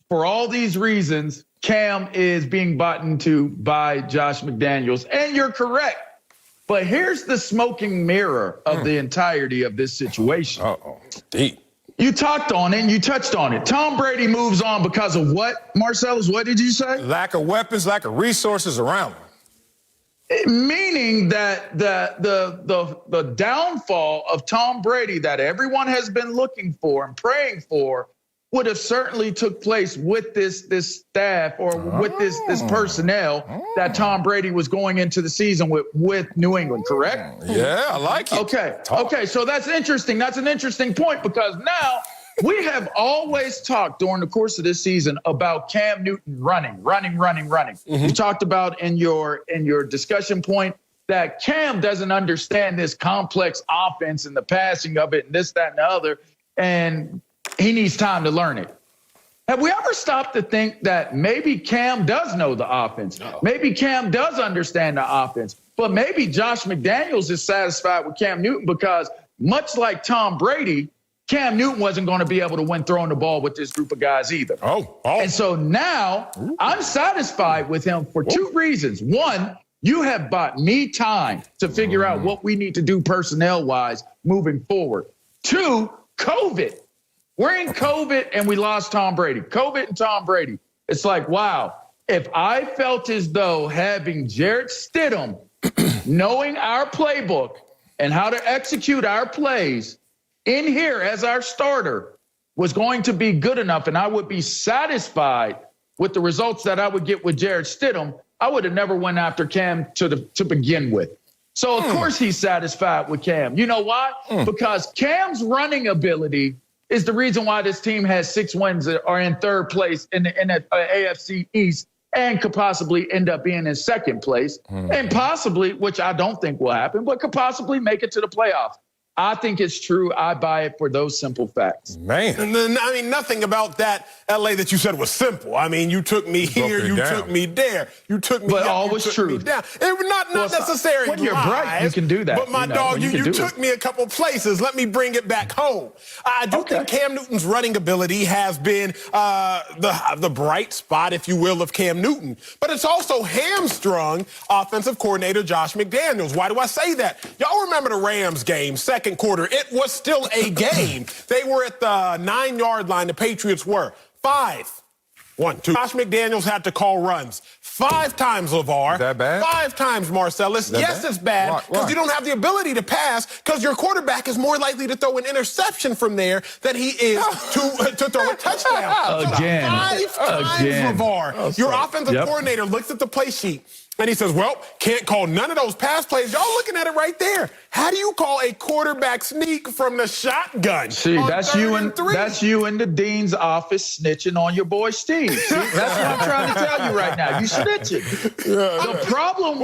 [SPEAKER 5] for all these reasons, Cam is being bought into by Josh McDaniels, and you're correct. But here's the smoking mirror of the entirety of this situation.
[SPEAKER 1] Deep.
[SPEAKER 5] You talked on it and you touched on it. Tom Brady moves on because of what, Marcellus? What did you say?
[SPEAKER 1] Lack of weapons, lack of resources around him.
[SPEAKER 5] Meaning that the downfall of Tom Brady that everyone has been looking for and praying for would have certainly took place with this staff or with this personnel that Tom Brady was going into the season with New England, correct?
[SPEAKER 1] Yeah, I like it.
[SPEAKER 5] Okay, so that's interesting. That's an interesting point because now we have always talked during the course of this season about Cam Newton running. You talked about in your discussion point that Cam doesn't understand this complex offense and the passing of it and this, that, and the other, and he needs time to learn it. Have we ever stopped to think that maybe Cam does know the offense? No. Maybe Cam does understand the offense, but maybe Josh McDaniels is satisfied with Cam Newton because much like Tom Brady, Cam Newton wasn't going to be able to win throwing the ball with this group of guys either. And so now I'm satisfied with him for two reasons. One, you have bought me time to figure out what we need to do personnel-wise moving forward. Two, COVID. We're in COVID and we lost Tom Brady. COVID and Tom Brady. It's like, wow, if I felt as though having Jarrett Stidham knowing our playbook and how to execute our plays in here as our starter was going to be good enough and I would be satisfied with the results that I would get with Jarrett Stidham, I would have never went after Cam to begin with. So, of course, he's satisfied with Cam. You know why? Because Cam's running ability is the reason why this team has 6 wins that are in third place in the AFC East and could possibly end up being in second place and possibly, which I don't think will happen, but could possibly make it to the playoffs. I think it's true. I buy it for those simple facts.
[SPEAKER 1] Man.
[SPEAKER 2] And then, I mean, nothing about that LA that you said was simple. I mean, you took me here, you took me there, you took me
[SPEAKER 5] But
[SPEAKER 2] up,
[SPEAKER 5] all
[SPEAKER 2] you
[SPEAKER 5] was
[SPEAKER 2] took
[SPEAKER 5] true.
[SPEAKER 2] me down. It was not necessarily
[SPEAKER 5] when you're bright, you can do that.
[SPEAKER 2] But my dog, you took me a couple places. Let me bring it back home. I do think Cam Newton's running ability has been the bright spot, if you will, of Cam Newton. But it's also hamstrung offensive coordinator Josh McDaniels. Why do I say that? Y'all remember the Rams game, second quarter. It was still a game. They were at the 9-yard line. The Patriots were 5. 1, 2. Josh McDaniels had to call runs 5 times, LeVar.
[SPEAKER 1] Is that bad?
[SPEAKER 2] 5 times, Marcellus. Yes,
[SPEAKER 1] bad?
[SPEAKER 2] it's bad because you don't have the ability to pass because your quarterback is more likely to throw an interception from there than he is to throw a touchdown.
[SPEAKER 5] Again.
[SPEAKER 2] 5 times, LeVar. Your offensive coordinator looks at the play sheet and he says, well, can't call none of those pass plays. Y'all looking at it right there. How do you call a quarterback sneak from the shotgun?
[SPEAKER 5] See, that's you and the dean's office snitching on your boy Steve. See, that's what I'm trying to tell you right now. You snitching. The problem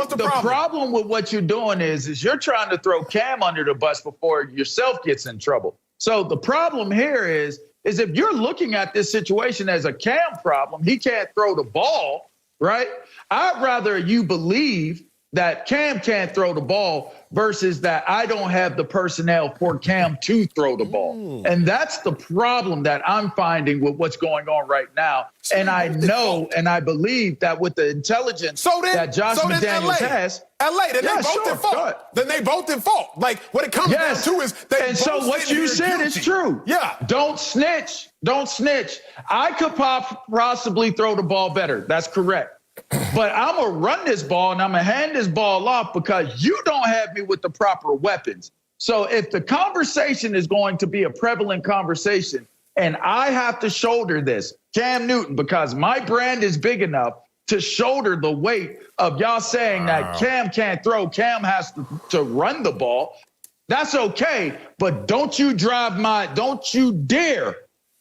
[SPEAKER 5] with what you're doing is you're trying to throw Cam under the bus before yourself gets in trouble. So the problem here is if you're looking at this situation as a Cam problem, he can't throw the ball, right? I'd rather you believe that Cam can't throw the ball versus that I don't have the personnel for Cam to throw the ball. And that's the problem that I'm finding with what's going on right now. And I know and I believe that with the intelligence that Josh McDaniels has.
[SPEAKER 2] Then they both in fault. Then they both in fault. Like, what it comes down to is they
[SPEAKER 5] And so what you said is true.
[SPEAKER 2] Yeah.
[SPEAKER 5] Don't snitch. Don't snitch. I could possibly throw the ball better. That's correct. But I'm going to run this ball and I'm going to hand this ball off because you don't have me with the proper weapons. So if the conversation is going to be a prevalent conversation and I have to shoulder this, Cam Newton, because my brand is big enough to shoulder the weight of y'all saying that Cam can't throw, Cam has to run the ball, that's okay. But don't you dare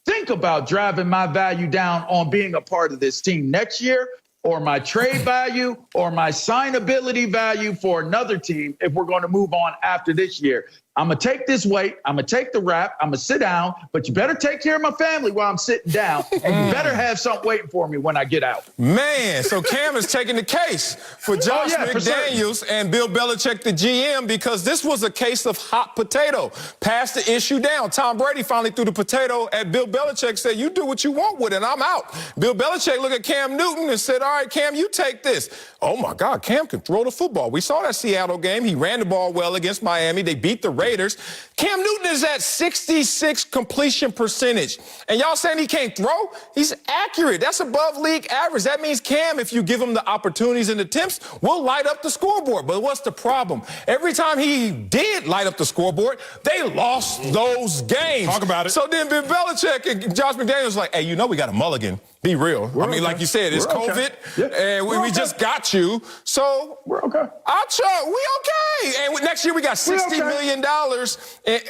[SPEAKER 5] think about driving my value down on being a part of this team next year, or my trade value, or my signability value for another team if we're going to move on after this year. I'm going to take this weight. I'm going to take the rap. I'm going to sit down. But you better take care of my family while I'm sitting down. And you better have something waiting for me when I get out.
[SPEAKER 1] Man, so Cam is taking the case for Josh McDaniels and Bill Belichick, the GM, because this was a case of hot potato. Pass the issue down. Tom Brady finally threw the potato at Bill Belichick, said, you do what you want with it, I'm out. Bill Belichick looked at Cam Newton and said, all right, Cam, you take this. Oh, my God, Cam can throw the football. We saw that Seattle game. He ran the ball well against Miami. They beat the Raiders. Cam Newton is at 66 completion percentage. And y'all saying he can't throw? He's accurate. That's above league average. That means Cam, if you give him the opportunities and attempts, will light up the scoreboard. But what's the problem? Every time he did light up the scoreboard, they lost those games.
[SPEAKER 2] Talk about it.
[SPEAKER 1] So then Bill Belichick and Josh McDaniels like, hey, you know we got a mulligan. Be real. I mean, like you said, it's COVID, and we just got you. So
[SPEAKER 5] we're okay.
[SPEAKER 1] We okay. And next year we got $60 million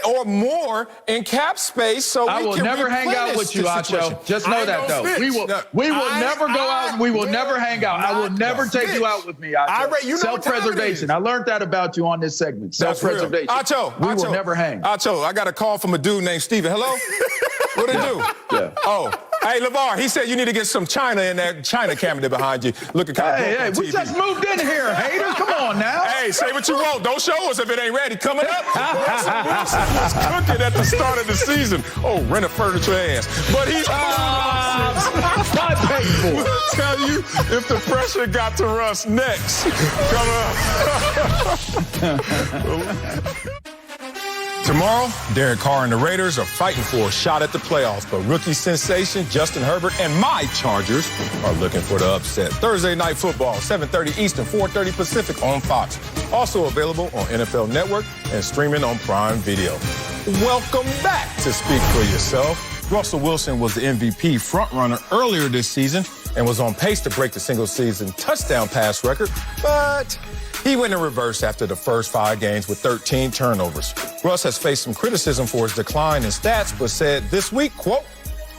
[SPEAKER 1] or more in cap space. So
[SPEAKER 5] I will never hang out with you, Acho. Just know that, though. We will never go out and we will never hang out. I will never take you out with me, Acho. Self-preservation. I learned that about you on this segment. Self-preservation.
[SPEAKER 1] Acho,
[SPEAKER 5] we will never hang.
[SPEAKER 1] Acho, I got a call from a dude named Steven. Hello? What did he do?
[SPEAKER 5] Yeah.
[SPEAKER 1] Oh. Hey, LeVar, he said you need to get some China in that China camera behind you. Looking kind of
[SPEAKER 5] Hey, we just moved in here, hater. Come on now.
[SPEAKER 1] Hey, say what you want. Don't show us if it ain't ready. Coming up, Russell Wilson was cooking at the start of the season. Oh, rent a furniture ass. But he's we'll tell you if the pressure got to Russ next. Come on. Tomorrow, Derek Carr and the Raiders are fighting for a shot at the playoffs, but rookie sensation Justin Herbert and my Chargers are looking for the upset. Thursday Night Football, 7:30 Eastern, 4:30 Pacific on Fox. Also available on NFL Network and streaming on Prime Video. Welcome back to Speak for Yourself. Russell Wilson was the MVP frontrunner earlier this season and was on pace to break the single-season touchdown pass record, but he went in reverse after the first 5 games with 13 turnovers. Russ has faced some criticism for his decline in stats, but said this week, quote,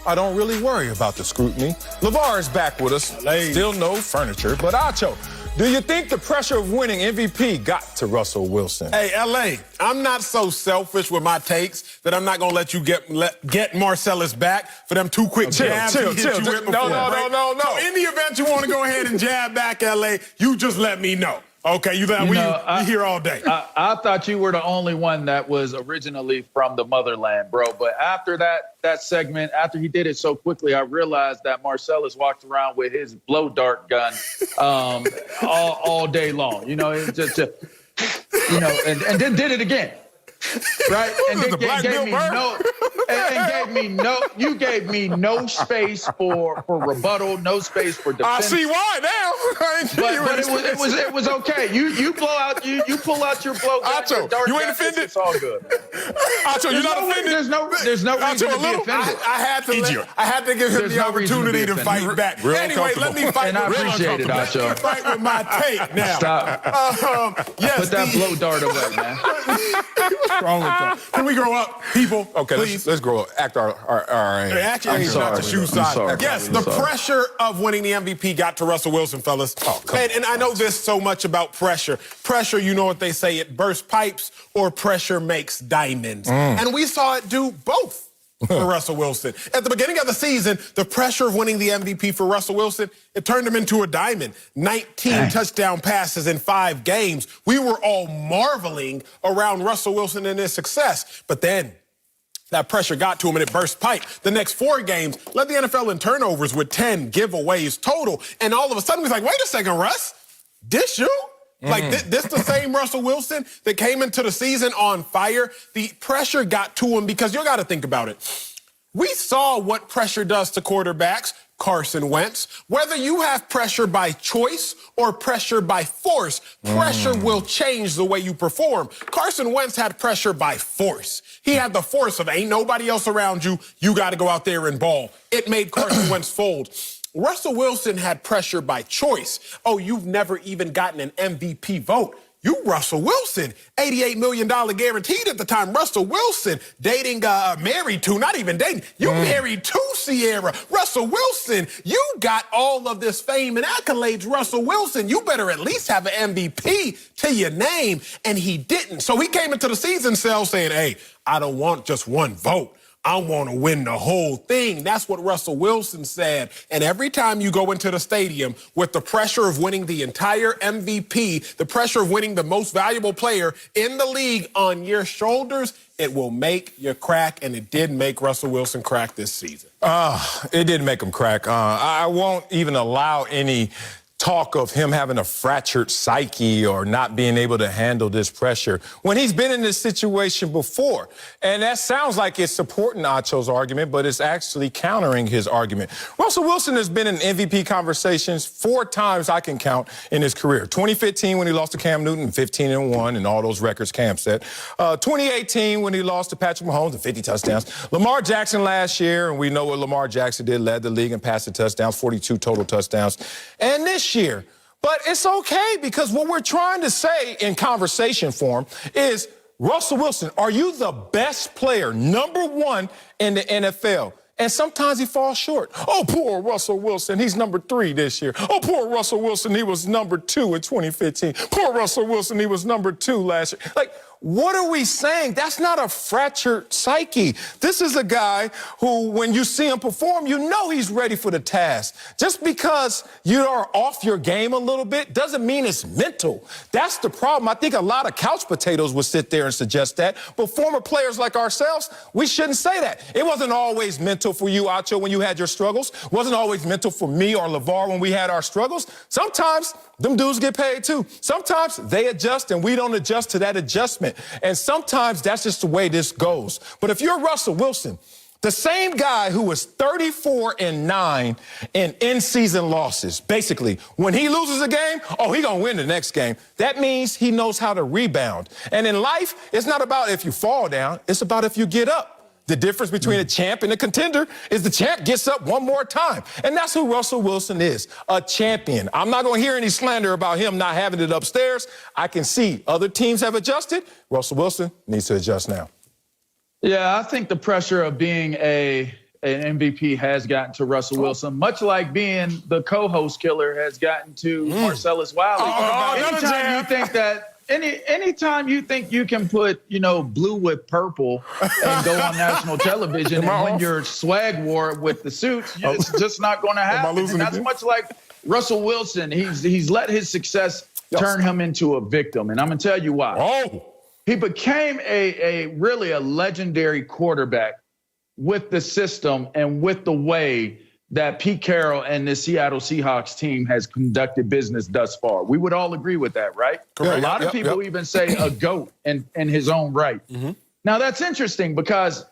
[SPEAKER 1] I don't really worry about the scrutiny. LeVar is back with us. Still no furniture, but Acho, Do you think the pressure of winning MVP got to Russell Wilson?
[SPEAKER 2] Hey, LA, I'm not so selfish with my takes that I'm not going to let you get Marcellus back for them 2 quick jabs he hit you with before.
[SPEAKER 1] No.
[SPEAKER 2] So in the event you want to go ahead and jab back, LA, you just let me know. Okay, we here all day.
[SPEAKER 5] I thought you were the only one that was originally from the motherland, bro. But after that segment, after he did it so quickly, I realized that Marcellus walked around with his blow dart gun all day long. You know, it just and then did it again. Right, and then you gave me no space for rebuttal, no space for defense.
[SPEAKER 1] I see why now.
[SPEAKER 5] But it was okay. You pull out your blow gun,
[SPEAKER 1] Acho,
[SPEAKER 5] your dart
[SPEAKER 1] you ain't
[SPEAKER 5] gun,
[SPEAKER 1] offended?
[SPEAKER 5] It's all good.
[SPEAKER 1] Acho, you're not offended?
[SPEAKER 5] There's no reason to be offended.
[SPEAKER 2] I had to give him the opportunity to fight back.
[SPEAKER 1] Anyway,
[SPEAKER 2] let me fight.
[SPEAKER 5] And I appreciate it, Acho.
[SPEAKER 2] Let me fight with my take now.
[SPEAKER 5] Stop.
[SPEAKER 2] Yes,
[SPEAKER 5] Put that blow dart away, man.
[SPEAKER 2] What's wrong with y'all? Can we grow up, people?
[SPEAKER 1] Okay,
[SPEAKER 2] please.
[SPEAKER 1] let's grow up. Act our
[SPEAKER 2] Actually,
[SPEAKER 5] I'm sorry.
[SPEAKER 2] not the shoe size.
[SPEAKER 5] sorry.
[SPEAKER 2] Yes,
[SPEAKER 5] I'm
[SPEAKER 2] the
[SPEAKER 5] sorry.
[SPEAKER 2] pressure of winning the MVP got to Russell Wilson, fellas. And I know this so much about pressure. Pressure, you know what they say, it bursts pipes or pressure makes diamonds. And we saw it do both for Russell Wilson. At the beginning of the season, the pressure of winning the MVP for Russell Wilson, it turned him into a diamond. 19 touchdown passes in 5 games. We were all marveling around Russell Wilson and his success. But then that pressure got to him and it burst pipe. The next 4 games led the NFL in turnovers with 10 giveaways total. And all of a sudden, he's like, wait a second, Russ, this you? Like, this the same Russell Wilson that came into the season on fire? The pressure got to him because you got to think about it. We saw what pressure does to quarterbacks. Carson Wentz. Whether you have pressure by choice or pressure by force, pressure will change the way you perform. Carson Wentz had pressure by force. He had the force of ain't nobody else around you. You got to go out there and ball. It made Carson Wentz fold. Russell Wilson had pressure by choice. Oh, you've never even gotten an MVP vote. You Russell Wilson, $88 million guaranteed at the time. Russell Wilson dating, married to, not even dating. You married to Sierra. Russell Wilson, you got all of this fame and accolades. Russell Wilson, you better at least have an MVP to your name. And he didn't. So he came into the season cell saying, hey, I don't want just one vote. I want to win the whole thing. That's what Russell Wilson said. And every time you go into the stadium with the pressure of winning the entire MVP, the pressure of winning the most valuable player in the league on your shoulders, it will make you crack. And it did make Russell Wilson crack this season.
[SPEAKER 1] It did make him crack. I won't even allow any talk of him having a fractured psyche or not being able to handle this pressure when he's been in this situation before. And that sounds like it's supporting Acho's argument, but it's actually countering his argument. Russell Wilson has been in MVP conversations 4 times I can count in his career. 2015 when he lost to Cam Newton, 15-1, and all those records Cam set. 2018 when he lost to Patrick Mahomes and 50 touchdowns. Lamar Jackson last year, and we know what Lamar Jackson did, led the league in passing touchdowns, 42 total touchdowns. And this year. But it's okay because what we're trying to say in conversation form is, Russell Wilson, are you the best player, number 1 in the NFL? And sometimes he falls short. Oh, poor Russell Wilson, he's number 3 this year. Oh, poor Russell Wilson, he was number 2 in 2015. Poor Russell Wilson, he was number 2 last year. Like, what are we saying? That's not a fractured psyche. This is a guy who, when you see him perform, you know he's ready for the task. Just because you are off your game a little bit doesn't mean it's mental. That's the problem. I think a lot of couch potatoes would sit there and suggest that. But former players like ourselves, we shouldn't say that. It wasn't always mental for you, Acho, when you had your struggles. It wasn't always mental for me or LeVar when we had our struggles. Sometimes them dudes get paid too. Sometimes they adjust and we don't adjust to that adjustment. And sometimes that's just the way this goes. But if you're Russell Wilson, the same guy who was 34-9 in in-season losses, basically, when he loses a game, oh, he gonna win the next game. That means he knows how to rebound. And in life, it's not about if you fall down, it's about if you get up. The difference between a champ and a contender is the champ gets up one more time. And that's who Russell Wilson is, a champion. I'm not going to hear any slander about him not having it upstairs. I can see other teams have adjusted. Russell Wilson needs to adjust now.
[SPEAKER 5] Yeah, I think the pressure of being a an MVP has gotten to Russell Wilson, much like being the co-host killer has gotten to Marcellus Wiley. Anytime you think you can put, blue with purple and go on national television and win your swag war with the suits, it's just not going to happen. And that's much like Russell Wilson. He's let his success turn him into a victim. And I'm going to tell you why. He became really a legendary quarterback with the system and with the way that Pete Carroll and the Seattle Seahawks team has conducted business thus far. We would all agree with that, right?
[SPEAKER 1] Correct.
[SPEAKER 5] A lot of people even say a GOAT in his own right. Now, that's interesting because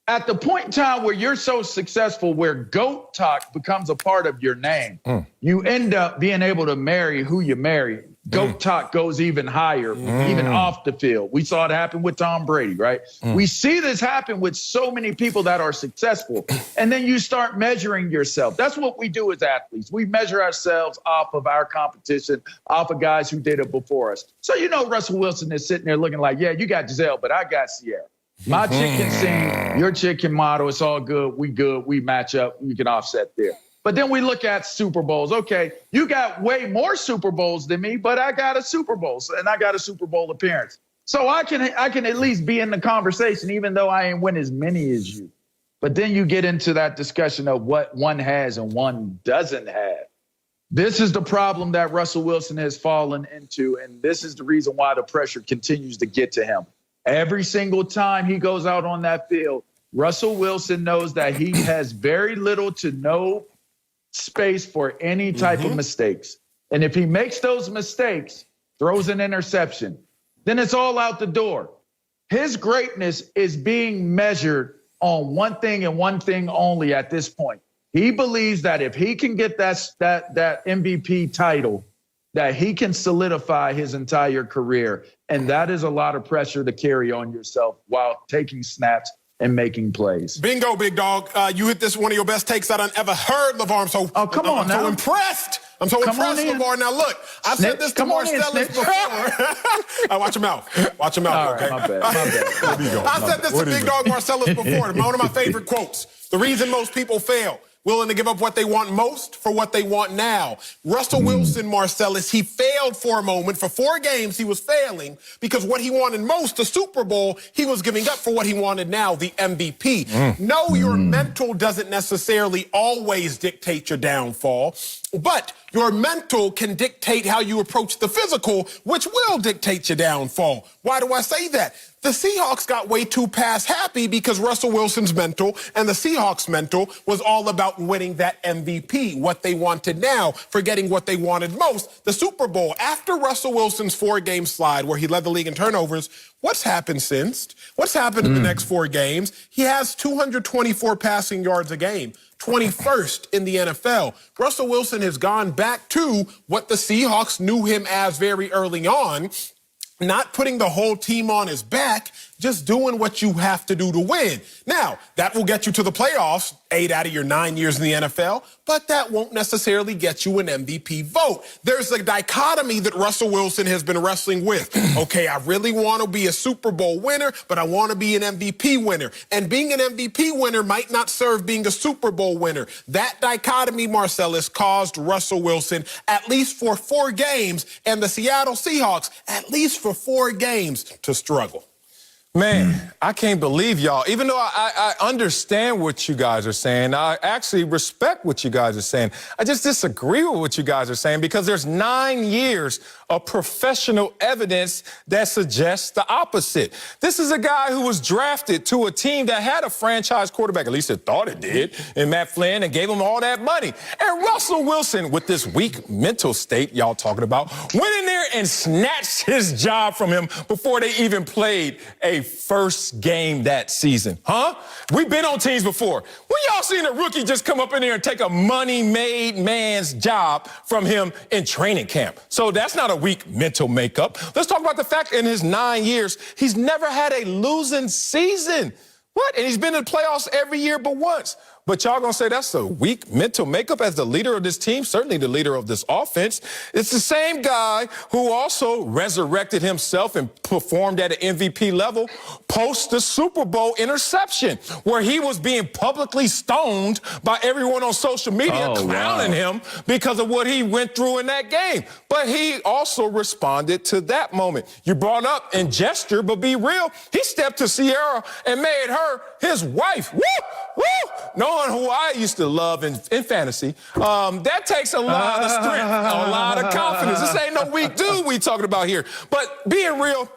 [SPEAKER 5] at the point in time where you're so successful, where GOAT talk becomes a part of your name, you end up being able to marry who you marry. GOAT talk goes even higher, even off the field. We saw it happen with Tom Brady, right? We see this happen with so many people that are successful. And then you start measuring yourself. That's what we do as athletes. We measure ourselves off of our competition, off of guys who did it before us. So, Russell Wilson is sitting there looking like, yeah, you got Giselle, but I got Sierra. My chick can sing, your chick can model. It's all good. We match up. We can offset there. But then we look at Super Bowls. Okay, you got way more Super Bowls than me, but I got a Super Bowl, and I got a Super Bowl appearance. So I can at least be in the conversation, even though I ain't win as many as you. But then you get into that discussion of what one has and one doesn't have. This is the problem that Russell Wilson has fallen into, and this is the reason why the pressure continues to get to him. Every single time he goes out on that field, Russell Wilson knows that he has very little to no space for any type of mistakes. And if he makes those mistakes, throws an interception, then it's all out the door. His greatness is being measured on one thing and one thing only at this point. He believes that if he can get that MVP title, that he can solidify his entire career. And that is a lot of pressure to carry on yourself while taking snaps and making plays.
[SPEAKER 2] Bingo, big dog. You hit this one of your best takes I've ever heard, LeVar. I'm so impressed. I'm so impressed, LeVar. Now, look, I said this to Marcellus before. Watch him out. Watch him out, okay?
[SPEAKER 5] My bad.
[SPEAKER 2] I said this to Big Dog Marcellus before. One of my favorite quotes. The reason most people fail, willing to give up what they want most for what they want now. Russell Wilson, Marcellus, he failed for a moment. For 4 games, he was failing because what he wanted most, the Super Bowl, he was giving up for what he wanted now, the MVP. No, your mental doesn't necessarily always dictate your downfall, but your mental can dictate how you approach the physical, which will dictate your downfall. Why do I say that? The Seahawks got way too pass happy because Russell Wilson's mental and the Seahawks' mental was all about winning that MVP, what they wanted now, forgetting what they wanted most, the Super Bowl. After Russell Wilson's 4-game slide where he led the league in turnovers, what's happened since? What's happened in the next 4 games? He has 224 passing yards a game, 21st in the NFL. Russell Wilson has gone back to what the Seahawks knew him as very early on, not putting the whole team on his back, just doing what you have to do to win. Now, that will get you to the playoffs 8 out of your 9 years in the NFL, but that won't necessarily get you an MVP vote. There's a dichotomy that Russell Wilson has been wrestling with. Okay, I really want to be a Super Bowl winner, but I want to be an MVP winner. And being an MVP winner might not serve being a Super Bowl winner. That dichotomy, Marcellus, caused Russell Wilson, at least for 4 games, and the Seattle Seahawks, at least for 4 games, to struggle.
[SPEAKER 1] Man, I can't believe y'all. Even though I understand what you guys are saying, I actually respect what you guys are saying. I just disagree with what you guys are saying because there's 9 years of professional evidence that suggests the opposite. This is a guy who was drafted to a team that had a franchise quarterback, at least it thought it did, in Matt Flynn, and gave him all that money. And Russell Wilson, with this weak mental state y'all talking about, went in there and snatched his job from him before they even played a first game that season. Huh? We've been on teams before. When y'all seen a rookie just come up in there and take a money-made man's job from him in training camp? So that's not a weak mental makeup. Let's talk about the fact in his 9 years, he's never had a losing season. What? And he's been in the playoffs every year but once. But y'all gonna say that's a weak mental makeup as the leader of this team, certainly the leader of this offense. It's the same guy who also resurrected himself and performed at an MVP level post the Super Bowl interception, where he was being publicly stoned by everyone on social media, clowning him because of what he went through in that game. But he also responded to that moment. You brought up and gesture, but be real. He stepped to Sierra and made her his wife. Woo! Woo! Knowing who I used to love in fantasy, that takes a lot of strength, a lot of confidence. This ain't no weak dude we talking about here. But being real,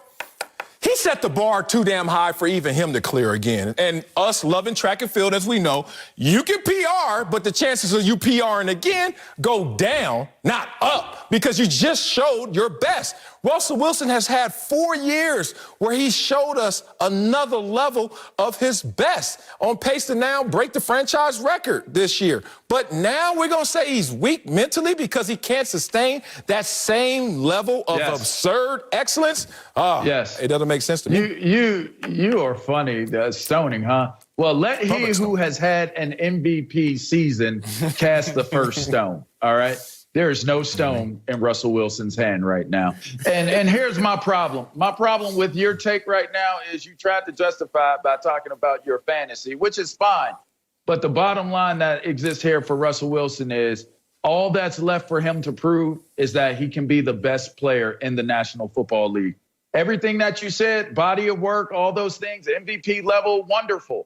[SPEAKER 1] he set the bar too damn high for even him to clear again. And us loving track and field, as we know, you can PR, but the chances of you PRing again go down, not up, because you just showed your best. Russell Wilson has had 4 years where he showed us another level of his best, on pace to now break the franchise record this year. But now we're going to say he's weak mentally because he can't sustain that same level of absurd excellence? Yes. It doesn't make sense to me.
[SPEAKER 5] You are funny, stoning, huh? Well, let he who has had an MVP season cast the first stone, all right? There is no stone in Russell Wilson's hand right now. And here's my problem. My problem with your take right now is you tried to justify it by talking about your fantasy, which is fine. But the bottom line that exists here for Russell Wilson is all that's left for him to prove is that he can be the best player in the National Football League. Everything that you said, body of work, all those things, MVP level, wonderful.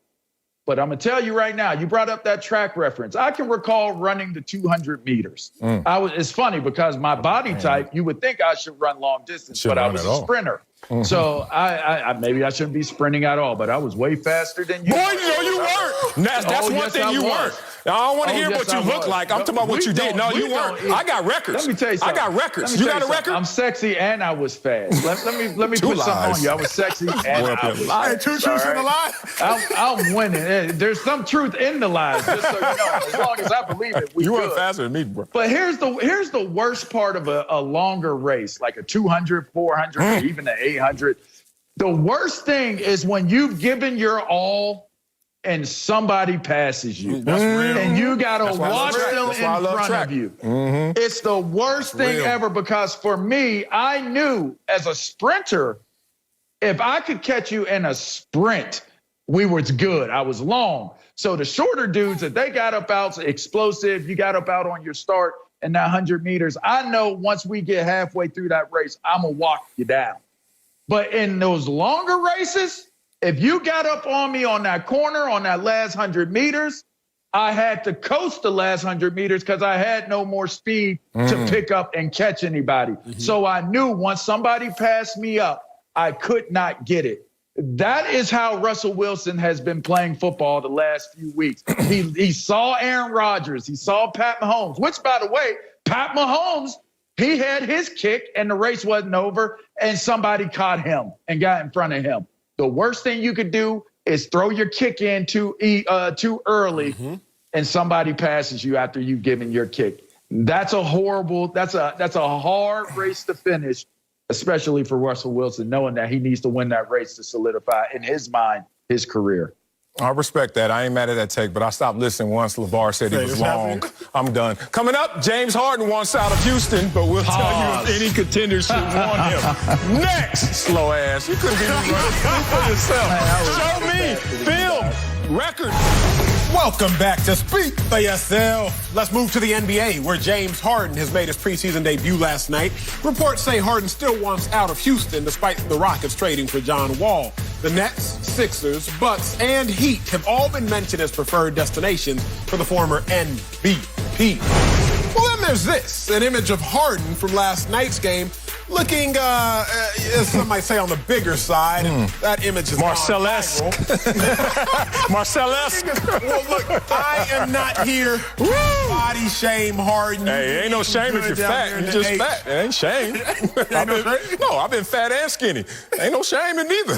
[SPEAKER 5] But I'm going to tell you right now, you brought up that track reference. I can recall running the 200 meters. It's funny because my body type, you would think I should run long distance, but I was a sprinter. So maybe I shouldn't be sprinting at all, but I was way faster than you.
[SPEAKER 1] Boy, you weren't. That's one thing you weren't. I don't want to hear what you look like. I'm talking about what you did. No, you weren't. I got records.
[SPEAKER 5] Let me tell you something.
[SPEAKER 1] I got records. You got a record?
[SPEAKER 5] I'm sexy and I was fast. Let me put something on you. I was sexy and I was fast.
[SPEAKER 2] Two truths in the lie?
[SPEAKER 5] I'm winning. There's some truth in the lies, just so you know. As long as I believe it, we
[SPEAKER 1] You
[SPEAKER 5] good.
[SPEAKER 1] weren't faster than me, bro.
[SPEAKER 5] But here's the worst part of a longer race, like a 200, 400, or even an 800. The worst thing is when you've given your all and somebody passes you.
[SPEAKER 1] That's real.
[SPEAKER 5] And you got to watch them in front
[SPEAKER 1] track.
[SPEAKER 5] of you. It's the worst thing ever because for me, I knew as a sprinter, if I could catch you in a sprint, we was good. I was long. So the shorter dudes, if they got up out explosive, you got up out on your start in that 100 meters, I know once we get halfway through that race, I'm going to walk you down. But in those longer races, if you got up on me on that corner, on that last 100 meters, I had to coast the last 100 meters because I had no more speed to pick up and catch anybody. So I knew once somebody passed me up, I could not get it. That is how Russell Wilson has been playing football the last few weeks. He saw Aaron Rodgers. He saw Pat Mahomes, which, by the way, Pat Mahomes, he had his kick and the race wasn't over and somebody caught him and got in front of him. The worst thing you could do is throw your kick in too early and somebody passes you after you've given your kick. That's a hard race to finish, especially for Russell Wilson, knowing that he needs to win that race to solidify, in his mind, his career.
[SPEAKER 1] I respect that. I ain't mad at that take, but I stopped listening once LeVar said he was long. I'm done. Coming up, James Harden wants out of Houston, but we'll tell you if any contenders should want him. Next, slow ass. You couldn't get me right for yourself. Show me, film, record.
[SPEAKER 2] Welcome back to Speak for Yourself. Let's move to the NBA, where James Harden has made his preseason debut last night. Reports say Harden still wants out of Houston despite the Rockets trading for John Wall. The Nets, Sixers, Bucs, and Heat have all been mentioned as preferred destinations for the former MVP. Well, then there's this, an image of Harden from last night's game, looking, as some might say, on the bigger side. That image is
[SPEAKER 1] Marcellesque. Marcellesque.
[SPEAKER 2] Well, look, I am not here to body shame Harden.
[SPEAKER 1] Hey, ain't no shame if you're fat. You're just fat. It ain't shame. I've been fat and skinny. Ain't no shame in neither.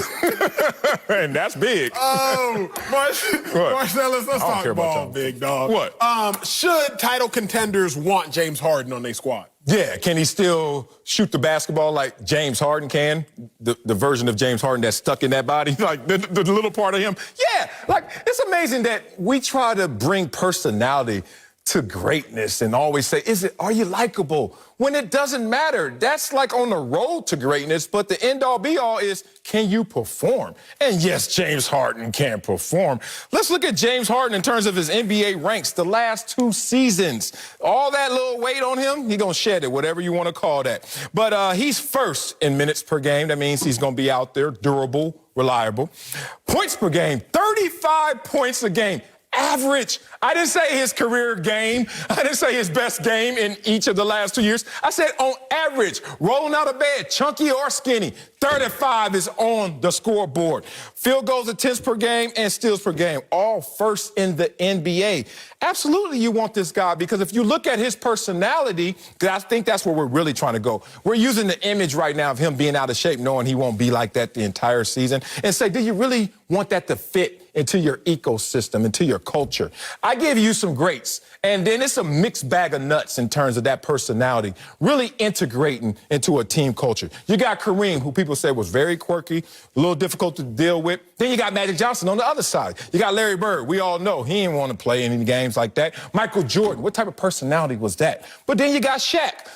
[SPEAKER 1] And that's big.
[SPEAKER 2] Oh, Marcellus, let's talk ball, big dog.
[SPEAKER 1] What?
[SPEAKER 2] Should title contenders want James Harden on their squad?
[SPEAKER 1] Yeah, can he still shoot the basketball like James Harden can? The version of James Harden that's stuck in that body, like the little part of him? Yeah, like it's amazing that we try to bring personality to greatness and always say, are you likable? When it doesn't matter. That's like on the road to greatness, but the end-all be-all is, can you perform? And yes, James Harden can perform. Let's look at James Harden in terms of his NBA ranks the last 2 seasons. All that little weight on him, he's going to shed it, whatever you want to call that. But he's first in minutes per game. That means he's going to be out there, durable, reliable. Points per game, 35 points a game. Average. I didn't say his career game. I didn't say his best game in each of the last 2 years. I said on average, rolling out of bed, chunky or skinny, 35 is on the scoreboard. Field goals, attempts per game, and steals per game, all first in the NBA. Absolutely, you want this guy because if you look at his personality, I think that's where we're really trying to go. We're using the image right now of him being out of shape, knowing he won't be like that the entire season, and say, do you really want that to fit into your ecosystem, into your culture? I give you some greats, and then it's a mixed bag of nuts in terms of that personality, really integrating into a team culture. You got Kareem, who people said was very quirky, a little difficult to deal with. Then you got Magic Johnson on the other side. You got Larry Bird. We all know he didn't want to play any games like that. Michael Jordan, what type of personality was that? But then you got Shaq,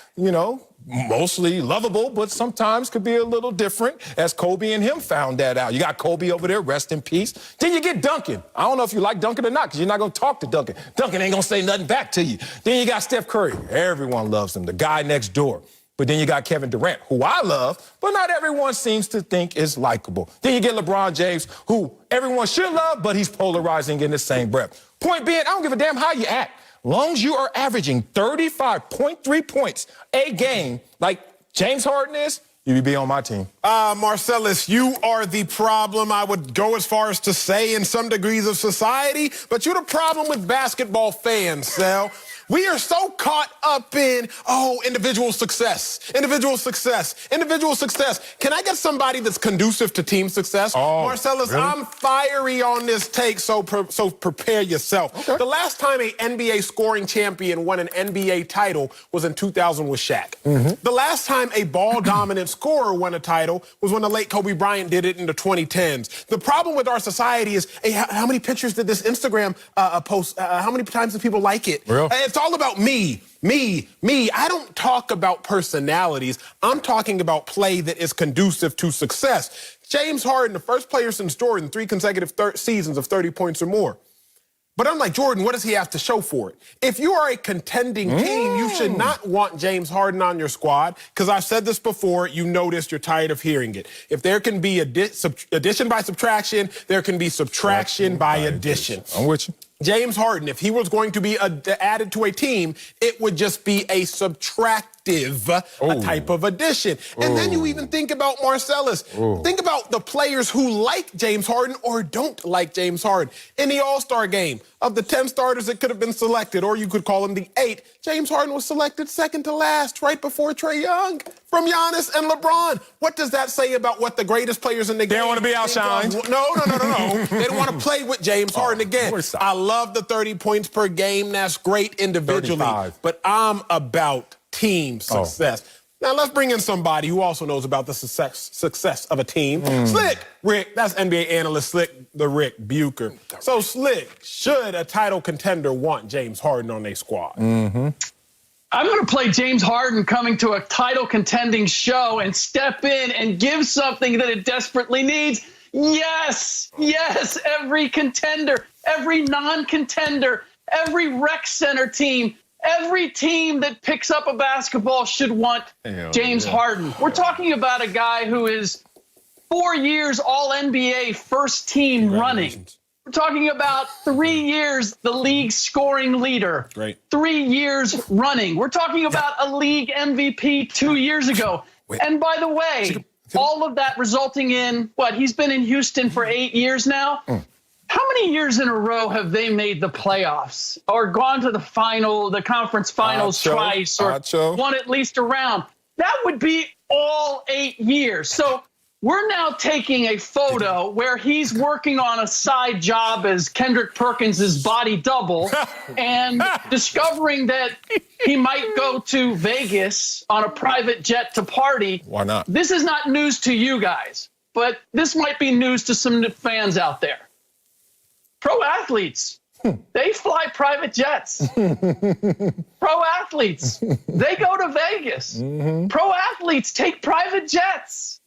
[SPEAKER 1] mostly lovable, but sometimes could be a little different, as Kobe and him found that out. You got Kobe over there, rest in peace. Then you get Duncan. I don't know if you like Duncan or not, because you're not going to talk to Duncan. Duncan ain't going to say nothing back to you. Then you got Steph Curry. Everyone loves him, the guy next door. But then you got Kevin Durant, who I love, but not everyone seems to think is likable. Then you get LeBron James, who everyone should love, but he's polarizing in the same breath. Point being, I don't give a damn how you act. Long as you are averaging 35.3 points a game, like James Harden is, you be on my team.
[SPEAKER 2] Marcellus, you are the problem, I would go as far as to say, in some degrees of society, but you're the problem with basketball fans, Sal. We are so caught up in, individual success, individual success, individual success. Can I get somebody that's conducive to team success? Marcellus,
[SPEAKER 1] really?
[SPEAKER 2] I'm fiery on this take, so prepare yourself.
[SPEAKER 1] Okay.
[SPEAKER 2] The last time a NBA scoring champion won an NBA title was in 2000 with Shaq. Mm-hmm. The last time a ball-dominant scorer won a title was when the late Kobe Bryant did it in the 2010s. The problem with our society is, hey, how many pictures did this Instagram post? How many times did people like it?
[SPEAKER 1] Real?
[SPEAKER 2] It's all about me. I don't talk about personalities. I'm talking about play that is conducive to success. James Harden, the first player since Jordan, 3 consecutive seasons of 30 points or more. But unlike Jordan, what does he have to show for it? If you are a contending team, you should not want James Harden on your squad, because I've said this before, you noticed, you're tired of hearing it. If there can be addition by subtraction, there can be subtraction by addition.
[SPEAKER 1] I'm with you.
[SPEAKER 2] James Harden, if he was going to be added to a team, it would just be a subtractive type of addition. And then you even think about Marcellus. Think about the players who like James Harden or don't like James Harden. In the All-Star game, of the 10 starters that could have been selected, or you could call him the 8, James Harden was selected second to last, right before Trae Young, from Giannis and LeBron. What does that say about what the greatest players in the game?
[SPEAKER 1] They don't want to be outshined.
[SPEAKER 2] No. They don't want to play with James Harden again. I love the 30 points per game. That's great individually.
[SPEAKER 1] 35.
[SPEAKER 2] But I'm about team success. Now, let's bring in somebody who also knows about the success of a team. Slick Rick, that's NBA analyst Slick the Rick Bucher. So, Slick, should a title contender want James Harden on their squad?
[SPEAKER 6] I'm going to play James Harden coming to a title contending show and step in and give something that it desperately needs. Yes, every contender, every non-contender, every rec center team, every team that picks up a basketball should want James Harden. We're talking about a guy who is 4 years All-NBA first team running. We're talking about 3 years the league scoring leader.
[SPEAKER 2] Great.
[SPEAKER 6] 3 years running. We're talking about a league MVP 2 years ago. And by the way, all of that resulting in, he's been in Houston for 8 years now. How many years in a row have they made the playoffs or gone to the conference finals twice or won at least a round? That would be all 8 years. So we're now taking a photo where he's working on a side job as Kendrick Perkins' body double and discovering that he might go to Vegas on a private jet to party.
[SPEAKER 1] Why not?
[SPEAKER 6] This is not news to you guys, but this might be news to some fans out there. Pro athletes, they fly private jets. Pro athletes, they go to Vegas. Pro athletes take private jets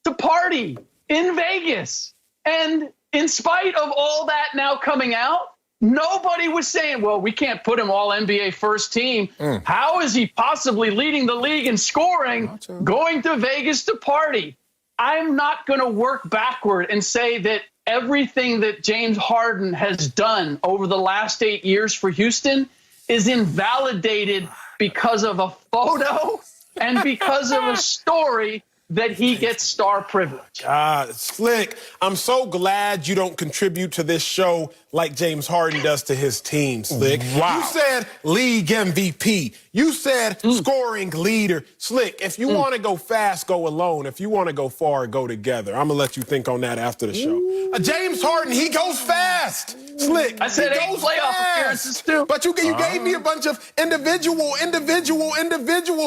[SPEAKER 6] to party in Vegas. And in spite of all that now coming out, nobody was saying, well, we can't put him all NBA first team. How is he possibly leading the league in scoring, going to Vegas to party? I'm not going to work backward and say that everything that James Harden has done over the last 8 years for Houston is invalidated because of a photo and because of a story that he gets star privilege.
[SPEAKER 2] Slick, I'm so glad you don't contribute to this show like James Harden does to his team, Slick.
[SPEAKER 1] Wow.
[SPEAKER 2] You said league MVP. You said scoring leader. Slick, if you want to go fast, go alone. If you want to go far, go together. I'm going to let you think on that after the show. James Harden, he goes fast. Slick,
[SPEAKER 6] I said
[SPEAKER 2] he
[SPEAKER 6] 8
[SPEAKER 2] goes
[SPEAKER 6] playoff
[SPEAKER 2] fast.
[SPEAKER 6] appearances, too.
[SPEAKER 2] But you gave me a bunch of individual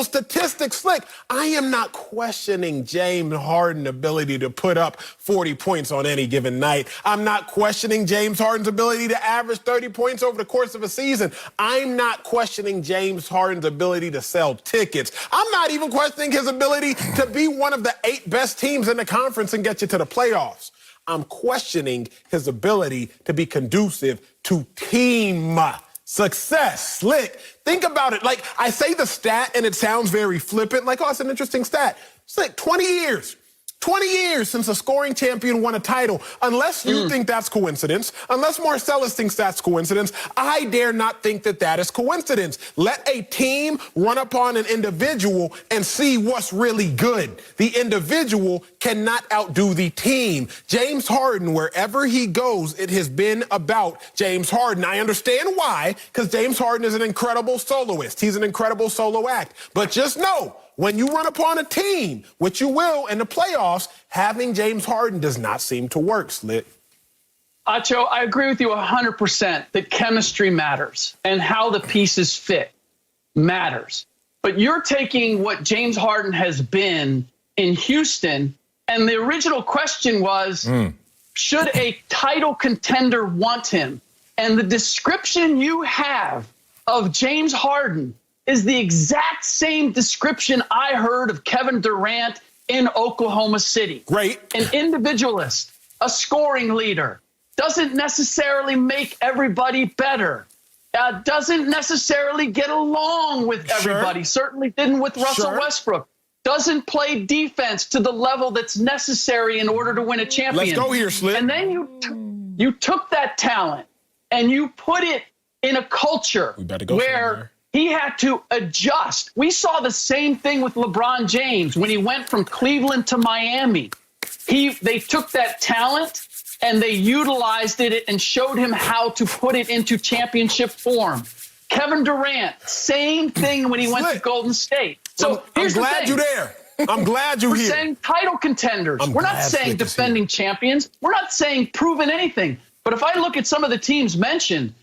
[SPEAKER 2] statistics. Slick, I am not questioning James Harden's ability to put up 40 points on any given night. I'm not questioning James Harden's ability to average 30 points over the course of a season. I'm not questioning James Harden's ability to sell tickets. I'm not even questioning his ability to be one of the 8 best teams in the conference and get you to the playoffs. I'm questioning his ability to be conducive to team success. Slick, think about it. Like, I say the stat and it sounds very flippant, like, oh, it's an interesting stat. Slick, 20 years since a scoring champion won a title. Unless you think that's coincidence, unless Marcellus thinks that's coincidence, I dare not think that that is coincidence. Let a team run upon an individual and see what's really good. The individual cannot outdo the team. James Harden, wherever he goes, it has been about James Harden. I understand why, because James Harden is an incredible soloist. He's an incredible solo act. But just know, when you run upon a team, which you will in the playoffs, having James Harden does not seem to work, Slick.
[SPEAKER 6] Acho, I agree with you 100% that chemistry matters and how the pieces fit matters. But you're taking what James Harden has been in Houston, and the original question was, should a title contender want him? And the description you have of James Harden is the exact same description I heard of Kevin Durant in Oklahoma City.
[SPEAKER 2] Great.
[SPEAKER 6] An individualist, a scoring leader, doesn't necessarily make everybody better, doesn't necessarily get along with everybody, certainly didn't with Russell Westbrook, doesn't play defense to the level that's necessary in order to win a champion.
[SPEAKER 2] Let's go here, Slick.
[SPEAKER 6] And then you took that talent and you put it in a culture where he had to adjust. We saw the same thing with LeBron James when he went from Cleveland to Miami. They took that talent and they utilized it and showed him how to put it into championship form. Kevin Durant, same thing when he went to Golden State. So here's the thing.
[SPEAKER 2] I'm glad you're there. I'm glad you're here.
[SPEAKER 6] We're saying title contenders. We're not saying defending champions. We're not saying proving anything. But if I look at some of the teams mentioned,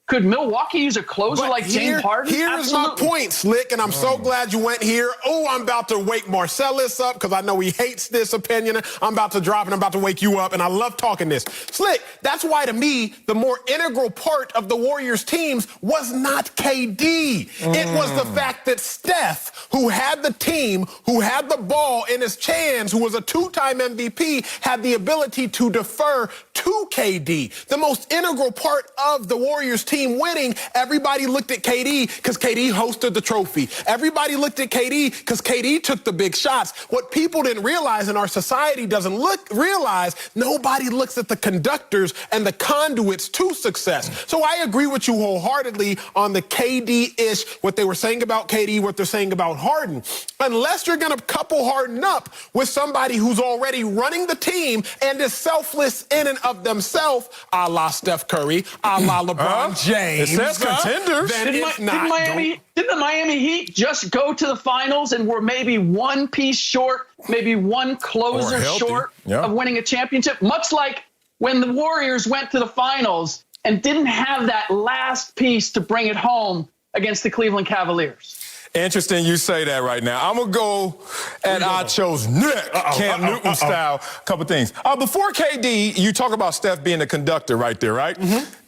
[SPEAKER 6] could Milwaukee use a closer like James Harden?
[SPEAKER 2] Here's my point, Slick, and I'm so glad you went here. Oh, I'm about to wake Marcellus up because I know he hates this opinion. I'm about to drop and I'm about to wake you up, and I love talking this. Slick, that's why to me, the more integral part of the Warriors teams was not KD. It was the fact that Steph, who had the team, who had the ball in his hands, who was a 2-time MVP, had the ability to defer to KD. The most integral part of the Warriors team winning, everybody looked at KD because KD hosted the trophy. Everybody looked at KD because KD took the big shots. What people didn't realize, and our society doesn't realize, nobody looks at the conductors and the conduits to success. So I agree with you wholeheartedly on the KD-ish, what they were saying about KD, what they're saying about Harden. unless you're going to couple Harden up with somebody who's already running the team and is selfless in and of themselves, a la Steph Curry, a la LeBron James.
[SPEAKER 1] It says contenders.
[SPEAKER 6] Didn't the Miami Heat just go to the finals and were maybe one piece short, maybe one closer short of winning a championship? Much like when the Warriors went to the finals and didn't have that last piece to bring it home against the Cleveland Cavaliers.
[SPEAKER 1] Interesting you say that right now. I'm going to go at Acho's neck, Cam Newton style. Couple things. Before KD, you talk about Steph being a conductor right there, right?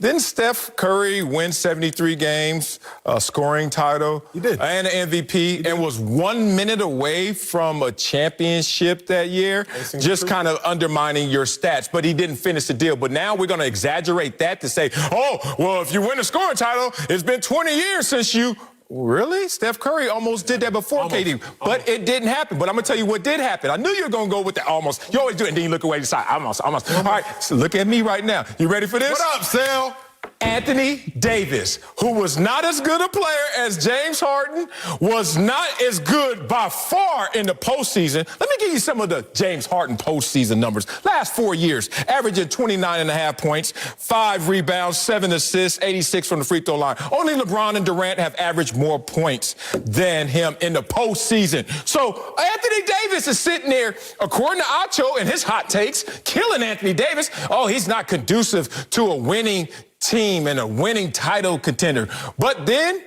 [SPEAKER 1] Didn't Steph Curry win 73 games, a scoring title, and an MVP, and was 1 minute away from a championship that year? Just kind of undermining your stats, but he didn't finish the deal. But now we're going to exaggerate that to say, oh, well, if you win a scoring title, it's been 20 years since you... Really? Steph Curry almost did that before KD, but it didn't happen. But I'm going to tell you what did happen. I knew you were going to go with the almost. You always do it, and then you look away to the side. Almost. All right, so look at me right now. You ready for this?
[SPEAKER 2] What up, Sal?
[SPEAKER 1] Anthony Davis, who was not as good a player as James Harden, was not as good by far in the postseason. Let me give you some of the James Harden postseason numbers. Last 4 years, averaging 29.5 points, 5 rebounds, 7 assists, 86 from the free throw line. Only LeBron and Durant have averaged more points than him in the postseason. So Anthony Davis is sitting there, according to Acho and his hot takes, killing Anthony Davis. Oh, he's not conducive to a winning team and a winning title contender. But then,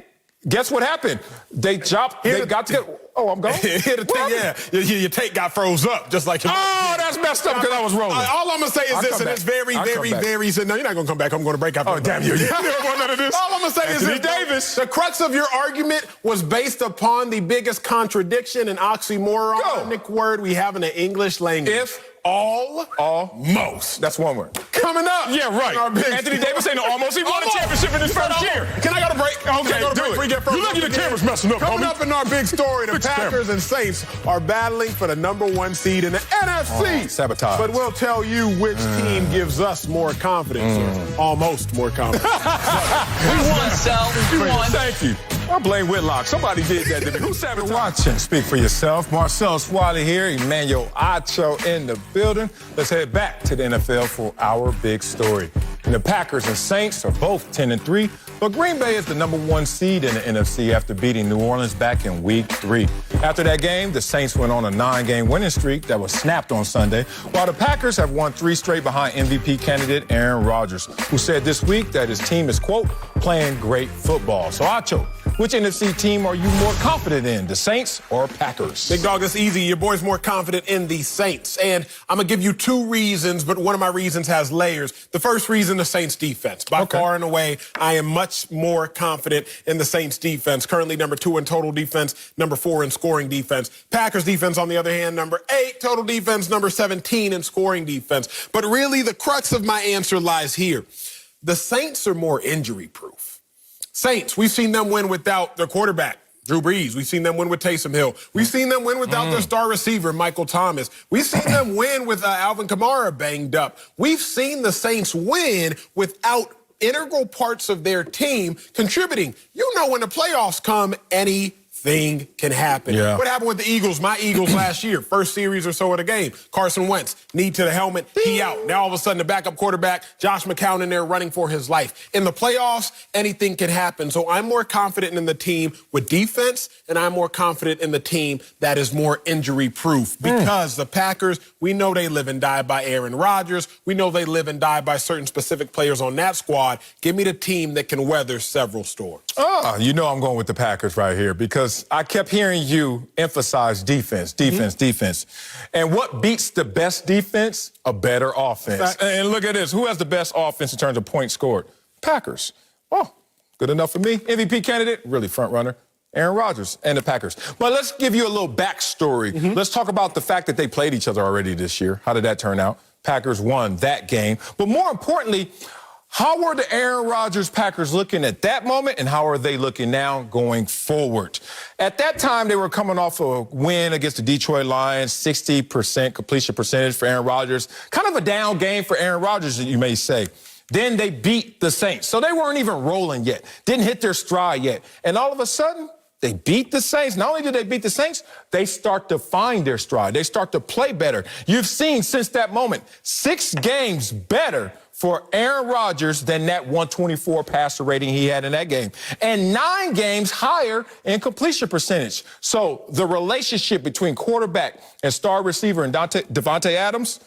[SPEAKER 1] guess what happened? They got together. Oh, I'm going?
[SPEAKER 2] Here's the thing, your tape got froze up, just like your
[SPEAKER 1] that's messed up because I was rolling.
[SPEAKER 2] All I'm going to say is this, and it's very, no, you're not going to come back. I'm going to break out.
[SPEAKER 1] Oh, damn you. You never want none of this.
[SPEAKER 2] All I'm going to say is this.
[SPEAKER 1] Davis.
[SPEAKER 2] The crux of your argument was based upon the biggest contradiction and oxymoronic word we have in the English language.
[SPEAKER 1] If.
[SPEAKER 2] Almost.
[SPEAKER 1] That's one word.
[SPEAKER 2] Coming up.
[SPEAKER 1] Yeah, right. Anthony Davis ain't almost. He won a championship in his first year.
[SPEAKER 2] Can I go to break?
[SPEAKER 1] Okay, do it. You look at the camera's messing up,
[SPEAKER 2] Coming up in our big story, the Packers and Saints are battling for the #1 seed in the NFC.
[SPEAKER 1] Sabotage.
[SPEAKER 2] But we'll tell you which team gives us more confidence, or almost more confidence.
[SPEAKER 6] We won, Sal. We won.
[SPEAKER 1] Thank you. I blame Whitlock. Somebody did that to me. Who's sabotaging? Watching. Speak for yourself. Marcel Swally here. Emmanuel Acho in the building. Let's head back to the NFL for our big story. And the Packers and Saints are both 10-3, but Green Bay is the #1 seed in the NFC after beating New Orleans back in Week 3. After that game, the Saints went on a 9-game winning streak that was snapped on Sunday, while the Packers have won 3 straight behind MVP candidate Aaron Rodgers, who said this week that his team is, quote, playing great football. So, Acho, which NFC team are you more confident in, the Saints or Packers?
[SPEAKER 2] Big dog, it's easy. Your boy's more confident in the Saints. And I'm going to give you 2 reasons, but one of my reasons has layers. The first reason, the Saints defense. By far and away, I am much more confident in the Saints defense. Currently #2 in total defense, #4 in scoring defense. Packers defense, on the other hand, #8 total defense, #17 in scoring defense. But really, the crux of my answer lies here. The Saints are more injury-proof. Saints, we've seen them win without their quarterback, Drew Brees. We've seen them win with Taysom Hill. We've seen them win without their star receiver, Michael Thomas. We've seen them win with Alvin Kamara banged up. We've seen the Saints win without integral parts of their team contributing. You know, when the playoffs come, anything can happen.
[SPEAKER 1] Yeah.
[SPEAKER 2] What happened with the Eagles? My Eagles last year, first series or so of the game. Carson Wentz, knee to the helmet, he out. Now all of a sudden the backup quarterback, Josh McCown, in there running for his life. In the playoffs, anything can happen. So I'm more confident in the team with defense, and I'm more confident in the team that is more injury-proof. Because the Packers, we know they live and die by Aaron Rodgers. We know they live and die by certain specific players on that squad. Give me the team that can weather several storms.
[SPEAKER 1] You know I'm going with the Packers right here because I kept hearing you emphasize defense. And what beats the best defense? A better offense. And look at this. Who has the best offense in terms of points scored? Packers. Oh, good enough for me. MVP candidate, really front runner. Aaron Rodgers and the Packers. But let's give you a little backstory. Let's talk about the fact that they played each other already this year. How did that turn out? Packers won that game. But more importantly, how were the Aaron Rodgers Packers looking at that moment, and how are they looking now going forward? At that time, they were coming off a win against the Detroit Lions, 60% completion percentage for Aaron Rodgers. Kind of a down game for Aaron Rodgers, you may say. Then they beat the Saints. So they weren't even rolling yet, didn't hit their stride yet. And all of a sudden, They beat the Saints. Not only did they beat the Saints, they start to find their stride. They start to play better. You've seen since that moment 6 games better for Aaron Rodgers than that 124 passer rating he had in that game. And 9 games higher in completion percentage. So the relationship between quarterback and star receiver and Devontae Adams,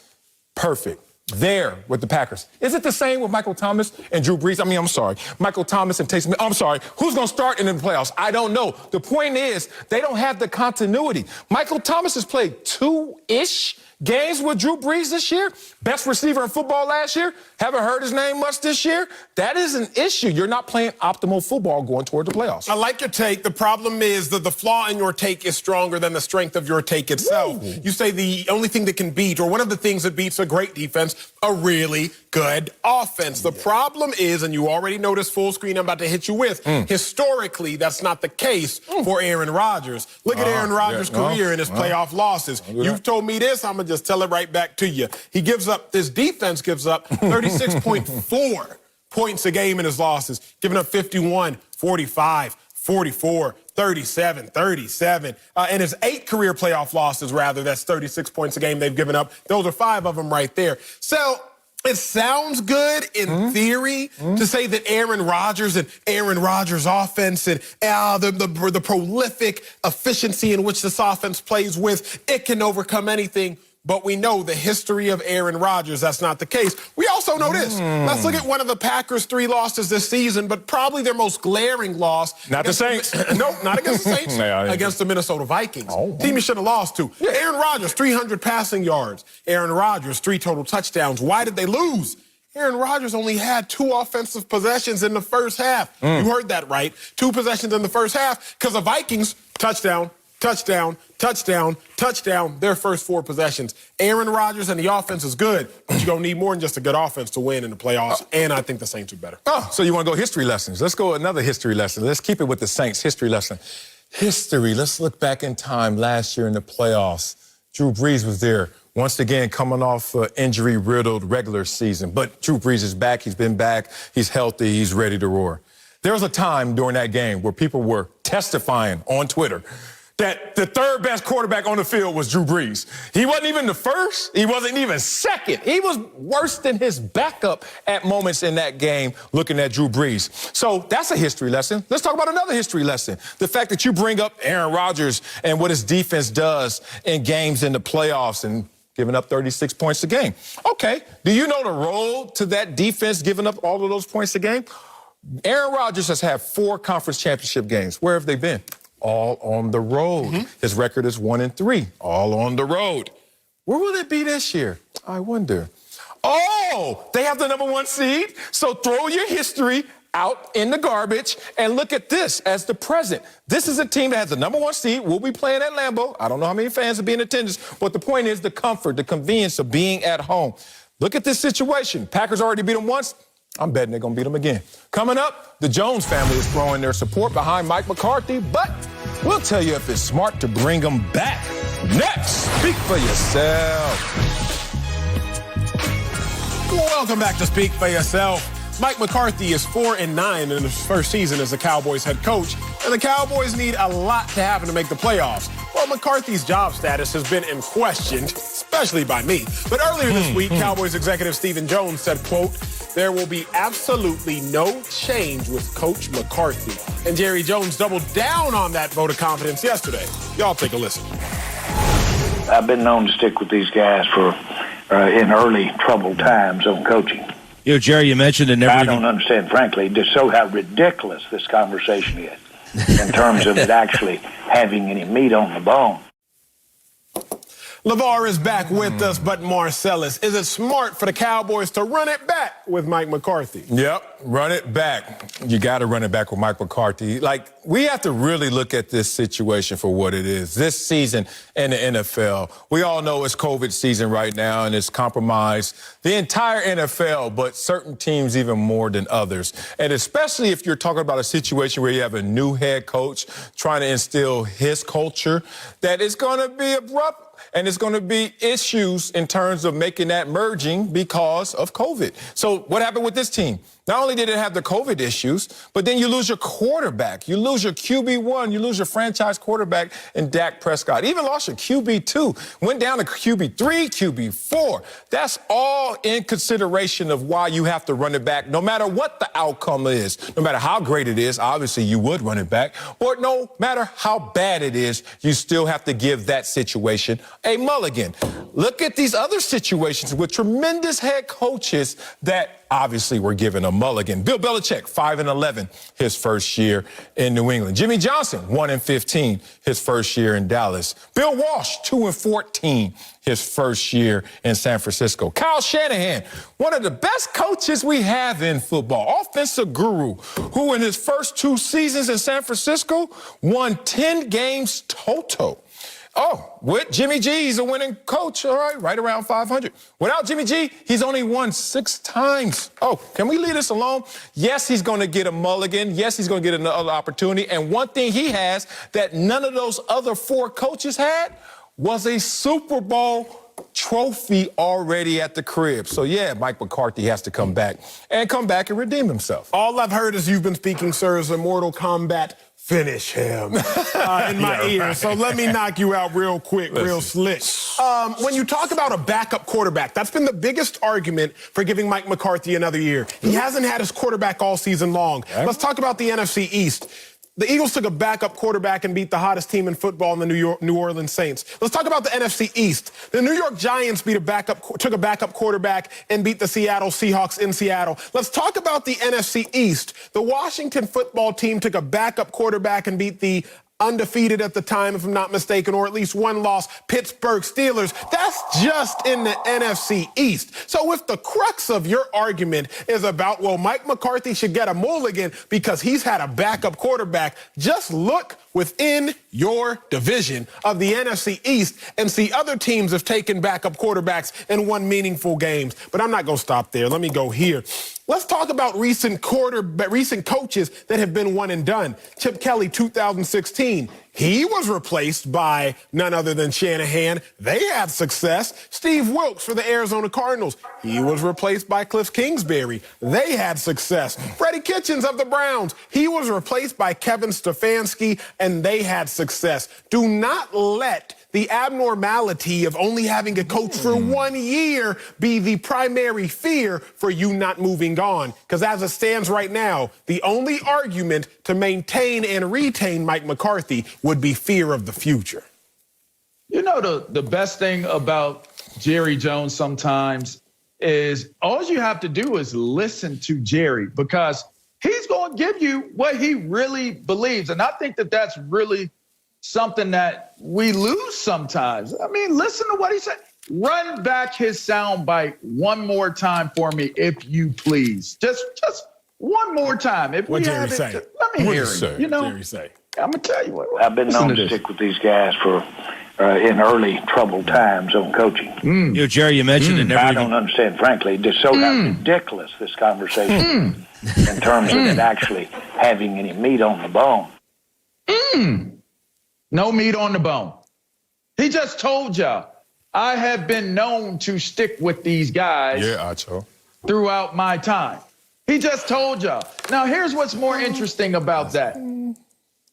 [SPEAKER 1] perfect. There with the Packers. Is it the same with Michael Thomas and Drew Brees? I'm sorry. Michael Thomas and Taysom. I'm sorry. Who's going to start in the playoffs? I don't know. The point is, they don't have the continuity. Michael Thomas has played 2-ish games with Drew Brees this year. Best receiver in football last year. Haven't heard his name much this year. That is an issue. You're not playing optimal football going toward the playoffs.
[SPEAKER 2] I like your take. The problem is that the flaw in your take is stronger than the strength of your take itself.
[SPEAKER 1] Woo.
[SPEAKER 2] You say the only thing that can beat, or one of the things that beats a great defense, a really good offense. The problem is, and you already know this full screen I'm about to hit you with, historically, that's not the case for Aaron Rodgers. Look at Aaron Rodgers' career and his playoff losses. You've told me this, I'm going to just tell it right back to you. This defense gives up 36.4 points a game in his losses, giving up 51, 45, 44, 37, 37. And his 8 career playoff losses, rather, that's 36 points a game they've given up. Those are 5 of them right there. So it sounds good in theory to say that Aaron Rodgers and Aaron Rodgers' offense and the prolific efficiency in which this offense plays with, it can overcome anything. But we know the history of Aaron Rodgers, that's not the case. We also know this. Let's look at one of the Packers' 3 losses this season, but probably their most glaring loss.
[SPEAKER 1] Not the Saints.
[SPEAKER 2] No, not against the Saints. Against the Minnesota Vikings. Team you should have lost to. Aaron Rodgers, 300 passing yards. Aaron Rodgers, 3 total touchdowns. Why did they lose? Aaron Rodgers only had 2 offensive possessions in the first half. You heard that right. 2 possessions in the first half because the Vikings, touchdown, touchdown, touchdown, touchdown, their first 4 possessions. Aaron Rodgers and the offense is good, but you're going to need more than just a good offense to win in the playoffs, and I think the Saints are better.
[SPEAKER 1] So you want to go history lessons. Let's go another history lesson. Let's keep it with the Saints history lesson. History, let's look back in time last year in the playoffs. Drew Brees was there, once again coming off an injury-riddled regular season. But Drew Brees is back. He's been back. He's healthy. He's ready to roar. There was a time during that game where people were testifying on Twitter that the 3rd best quarterback on the field was Drew Brees. He wasn't even the first. He wasn't even second. He was worse than his backup at moments in that game looking at Drew Brees. So that's a history lesson. Let's talk about another history lesson. The fact that you bring up Aaron Rodgers and what his defense does in games in the playoffs and giving up 36 points a game. Okay, do you know the road to that defense giving up all of those points a game? Aaron Rodgers has had 4 conference championship games. Where have they been? All on the road. His record is 1-3, all on the road. Where will it be this year? I wonder. Oh, they have the #1 seed. So throw your history out in the garbage and look at this as the present. This is a team that has the #1 seed. We'll be playing at Lambeau. I don't know how many fans will be in attendance, but the point is the comfort, the convenience of being at home. Look at this situation. Packers already beat them once. I'm betting they're going to beat them again. Coming up, the Jones family is throwing their support behind Mike McCarthy, but we'll tell you if it's smart to bring him back. Next, speak for yourself.
[SPEAKER 2] Welcome back to Speak for Yourself. Mike McCarthy is 4-9 in his first season as the Cowboys head coach, and the Cowboys need a lot to happen to make the playoffs. Well, McCarthy's job status has been questioned, especially by me. But earlier this week, Cowboys executive Stephen Jones said, quote, "There will be absolutely no change with Coach McCarthy." And Jerry Jones doubled down on that vote of confidence yesterday. Y'all take a listen.
[SPEAKER 7] I've been known to stick with these guys for in early troubled times on coaching.
[SPEAKER 8] You know, Jerry, you mentioned it never.
[SPEAKER 7] I don't understand, frankly, to show how ridiculous this conversation is in terms of it actually having any meat on the bone.
[SPEAKER 2] LeVar is back with us, but Marcellus, is it smart for the Cowboys to run it back with Mike McCarthy?
[SPEAKER 1] Yep, run it back. You got to run it back with Mike McCarthy. Like, we have to really look at this situation for what it is. This season in the NFL, we all know it's COVID season right now, and it's compromised the entire NFL, but certain teams even more than others. And especially if you're talking about a situation where you have a new head coach trying to instill his culture, that is going to be abrupt. And it's going to be issues in terms of making that merging because of COVID. So what happened with this team? Not only did it have the COVID issues, but then you lose your quarterback. You lose your QB1. You lose your franchise quarterback in Dak Prescott. Even lost your QB2. Went down to QB3, QB4. That's all in consideration of why you have to run it back, no matter what the outcome is. No matter how great it is, obviously you would run it back. Or no matter how bad it is, you still have to give that situation a mulligan. Look at these other situations with tremendous head coaches that obviously were given a mulligan. Bill Belichick, 5-11, his first year in New England. Jimmy Johnson, 1-15, his first year in Dallas. Bill Walsh, 2-14, his first year in San Francisco. Kyle Shanahan, one of the best coaches we have in football, offensive guru, who in his first 2 seasons in San Francisco won 10 games total. Oh, with Jimmy G, he's a winning coach, all right around 500. Without Jimmy G, he's only won 6 times. Oh, can we leave this alone? Yes, he's going to get a mulligan. Yes, he's going to get another opportunity. And one thing he has that none of those other 4 coaches had was a Super Bowl trophy already at the crib. So, yeah, Mike McCarthy has to come back and redeem himself.
[SPEAKER 2] All I've heard as you've been speaking, sir, is a Mortal Kombat finish him in my ear. So let me knock you out real quick, real slick. When you talk about a backup quarterback, that's been the biggest argument for giving Mike McCarthy another year. He hasn't had his quarterback all season long. Okay. Let's talk about the NFC East. The Eagles took a backup quarterback and beat the hottest team in football in the New Orleans Saints. Let's talk about the NFC East. The New York Giants took a backup quarterback and beat the Seattle Seahawks in Seattle. Let's talk about the NFC East. The Washington football team took a backup quarterback and beat the undefeated at the time, if I'm not mistaken, or at least 1 loss, Pittsburgh Steelers. That's just in the NFC East. So if the crux of your argument is about, well, Mike McCarthy should get a mulligan because he's had a backup quarterback, just look within your division of the NFC East and see other teams have taken backup quarterbacks and won meaningful games. But I'm not going to stop there. Let me go here. Let's talk about recent coaches that have been one and done. Chip Kelly, 2016. He was replaced by none other than Shanahan. They had success. Steve Wilkes for the Arizona Cardinals. He was replaced by Cliff Kingsbury. They had success. Freddie Kitchens of the Browns. He was replaced by Kevin Stefanski, and they had success. Do not let the abnormality of only having a coach for 1 year be the primary fear for you not moving on. Because as it stands right now, the only argument to maintain and retain Mike McCarthy would be fear of the future.
[SPEAKER 5] You know, the best thing about Jerry Jones sometimes is all you have to do is listen to Jerry, because he's going to give you what he really believes. And I think that that's really something that we lose sometimes. I mean, listen to what he said. Run back his soundbite one more time for me, if you please. Just one more time. If
[SPEAKER 2] what
[SPEAKER 5] we
[SPEAKER 2] Jerry
[SPEAKER 5] have
[SPEAKER 2] say?
[SPEAKER 5] It, let me hear it. You know,
[SPEAKER 2] Jerry say?
[SPEAKER 5] I'm gonna tell you what.
[SPEAKER 7] I've been known to stick with these guys for in early troubled times on coaching.
[SPEAKER 8] You know, Jerry, you mentioned it.
[SPEAKER 7] I don't understand, frankly, just so how ridiculous this conversation in terms of it actually having any meat on the bone.
[SPEAKER 5] No meat on the bone. He just told y'all, I have been known to stick with these guys throughout my time. He just told y'all. Now, here's what's more interesting about that.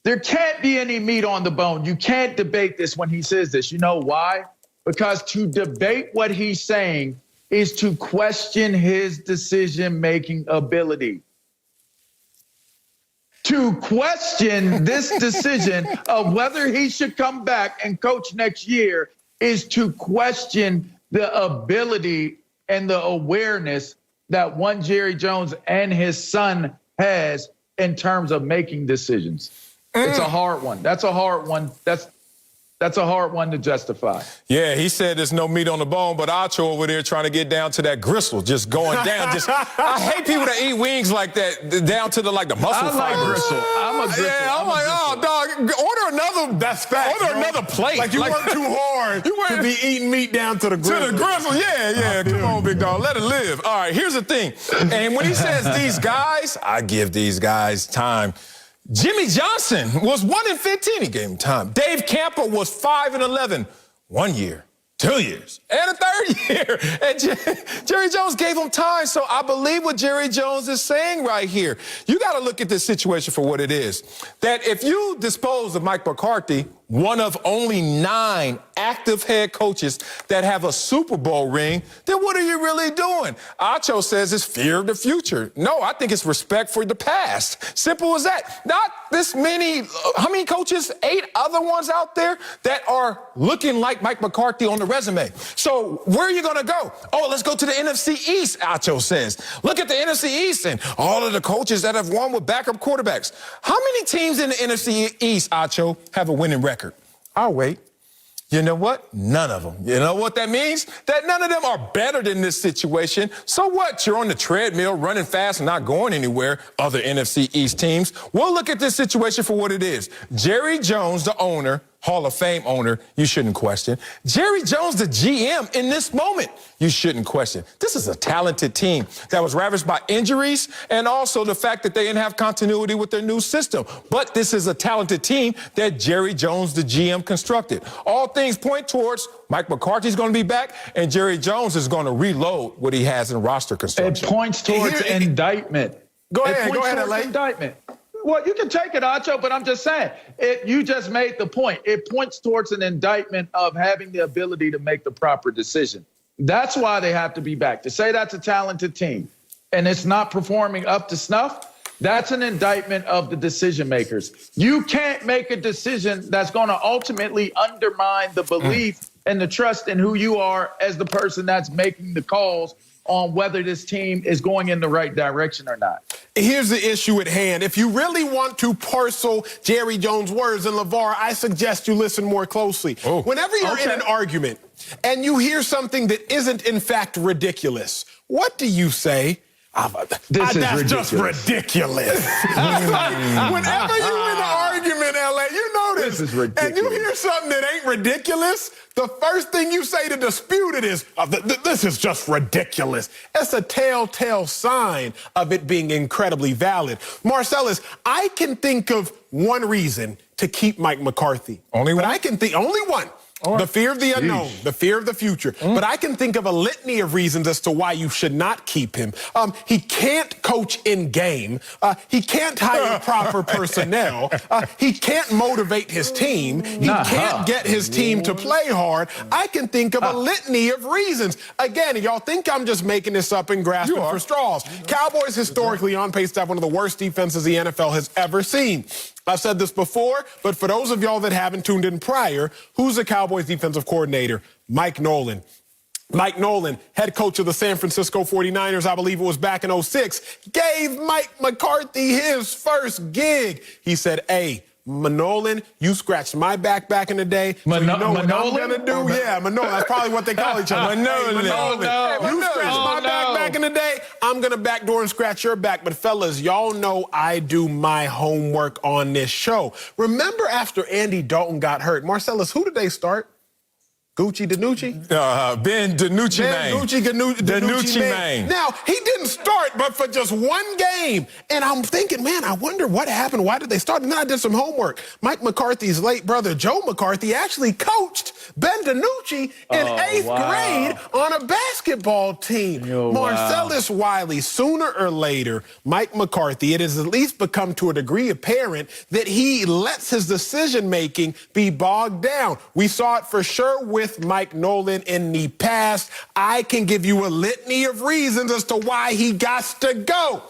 [SPEAKER 5] There can't be any meat on the bone. You can't debate this when he says this. You know why? Because to debate what he's saying is to question his decision-making ability. To question this decision of whether he should come back and coach next year is to question the ability and the awareness that one Jerry Jones and his son has in terms of making decisions. It's a hard one. That's a hard one. That's a hard one to justify.
[SPEAKER 1] Yeah, he said there's no meat on the bone, but Acho over there trying to get down to that gristle, just going down. I hate people that eat wings like that, down to the muscle fibers.
[SPEAKER 5] I like gristle. I'm a gristle.
[SPEAKER 1] Yeah, I'm like, oh, dog, order another. That's fact. Order another plate.
[SPEAKER 2] Like you work too hard to be eating meat down to the gristle.
[SPEAKER 1] To the gristle, yeah. Come on, big dog, let it live. All right, here's the thing. And when he says these guys, I give these guys time. Jimmy Johnson was 1-15. He gave him time. Dave Camper was 5-11 1 year. 2 years, and a third year. And Jerry Jones gave him time. So I believe what Jerry Jones is saying right here. You got to look at this situation for what it is. That if you dispose of Mike McCarthy, one of only 9 active head coaches that have a Super Bowl ring, then what are you really doing? Acho says it's fear of the future. No, I think it's respect for the past. Simple as that. Not this many, how many coaches? 8 other ones out there that are looking like Mike McCarthy on the resume. So where are you going to go? Oh, let's go to the NFC East, Acho says. Look at the NFC East and all of the coaches that have won with backup quarterbacks. How many teams in the NFC East, Acho, have a winning record? I'll wait. You know what? None of them. You know what that means? That none of them are better than this situation. So what? You're on the treadmill, running fast and not going anywhere, other NFC East teams. We'll look at this situation for what it is. Jerry Jones, the owner, Hall of Fame owner, you shouldn't question. Jerry Jones, the GM, in this moment, you shouldn't question. This is a talented team that was ravaged by injuries and also the fact that they didn't have continuity with their new system. But this is a talented team that Jerry Jones, the GM, constructed. All things point towards Mike McCarthy's going to be back, and Jerry Jones is going to reload what he has in roster construction.
[SPEAKER 5] It points towards indictment.
[SPEAKER 1] Go ahead, LA.
[SPEAKER 5] Indictment. Well, you can take it, Acho, but I'm just saying, you just made the point. It points towards an indictment of having the ability to make the proper decision. That's why they have to be back. To say that's a talented team and it's not performing up to snuff, that's an indictment of the decision makers. You can't make a decision that's going to ultimately undermine the belief and the trust in who you are as the person that's making the calls on whether this team is going in the right direction or not.
[SPEAKER 2] Here's the issue at hand. If you really want to parcel Jerry Jones' words, and LeVar, I suggest you listen more closely.
[SPEAKER 1] Oh.
[SPEAKER 2] Whenever you're in an argument and you hear something that isn't in fact ridiculous, what do you say?
[SPEAKER 5] This is
[SPEAKER 2] that's
[SPEAKER 5] ridiculous.
[SPEAKER 2] just ridiculous. Whenever you're in an argument, LA, you know this.
[SPEAKER 5] This is ridiculous.
[SPEAKER 2] And you hear something that ain't ridiculous, the first thing you say to dispute it is, this is just ridiculous. It's a telltale sign of it being incredibly valid. Marcellus, I can think of one reason to keep Mike McCarthy.
[SPEAKER 1] Only one?
[SPEAKER 2] But I can think, only one. The fear of the unknown, the fear of the future. But I can think of a litany of reasons as to why you should not keep him. He can't coach in game. He can't hire proper personnel. He can't motivate his team. He can't get his team to play hard. I can think of a litany of reasons. Again, y'all think I'm just making this up and grasping for straws. Cowboys historically on pace to have one of the worst defenses the NFL has ever seen. I've said this before, but for those of y'all that haven't tuned in prior, who's the Cowboys defensive coordinator? Mike Nolan. Mike Nolan, head coach of the San Francisco 49ers, I believe it was back in 2006, gave Mike McCarthy his first gig. He said, hey, Manolan, you scratched my back in the day. So you know what I'm going to do? Yeah, Manolan. That's probably what they call each other. Manolan. You scratched my back in the day. I'm going to backdoor and scratch your back. But fellas, y'all know I do my homework on this show. Remember after Andy Dalton got hurt, Marcellus, who did they start? Gucci DiNucci?
[SPEAKER 1] Ben DiNucci, man.
[SPEAKER 2] DiNucci, man. Now, he didn't start, but for just one game. And I'm thinking, man, I wonder what happened. Why did they start? And then I did some homework. Mike McCarthy's late brother, Joe McCarthy, actually coached Ben DiNucci in 8th grade on a basketball team. Marcellus Wiley, sooner or later, Mike McCarthy, it has at least become to a degree apparent that he lets his decision-making be bogged down. We saw it for sure with Mike Nolan in the past. I can give you a litany of reasons as to why he got to go.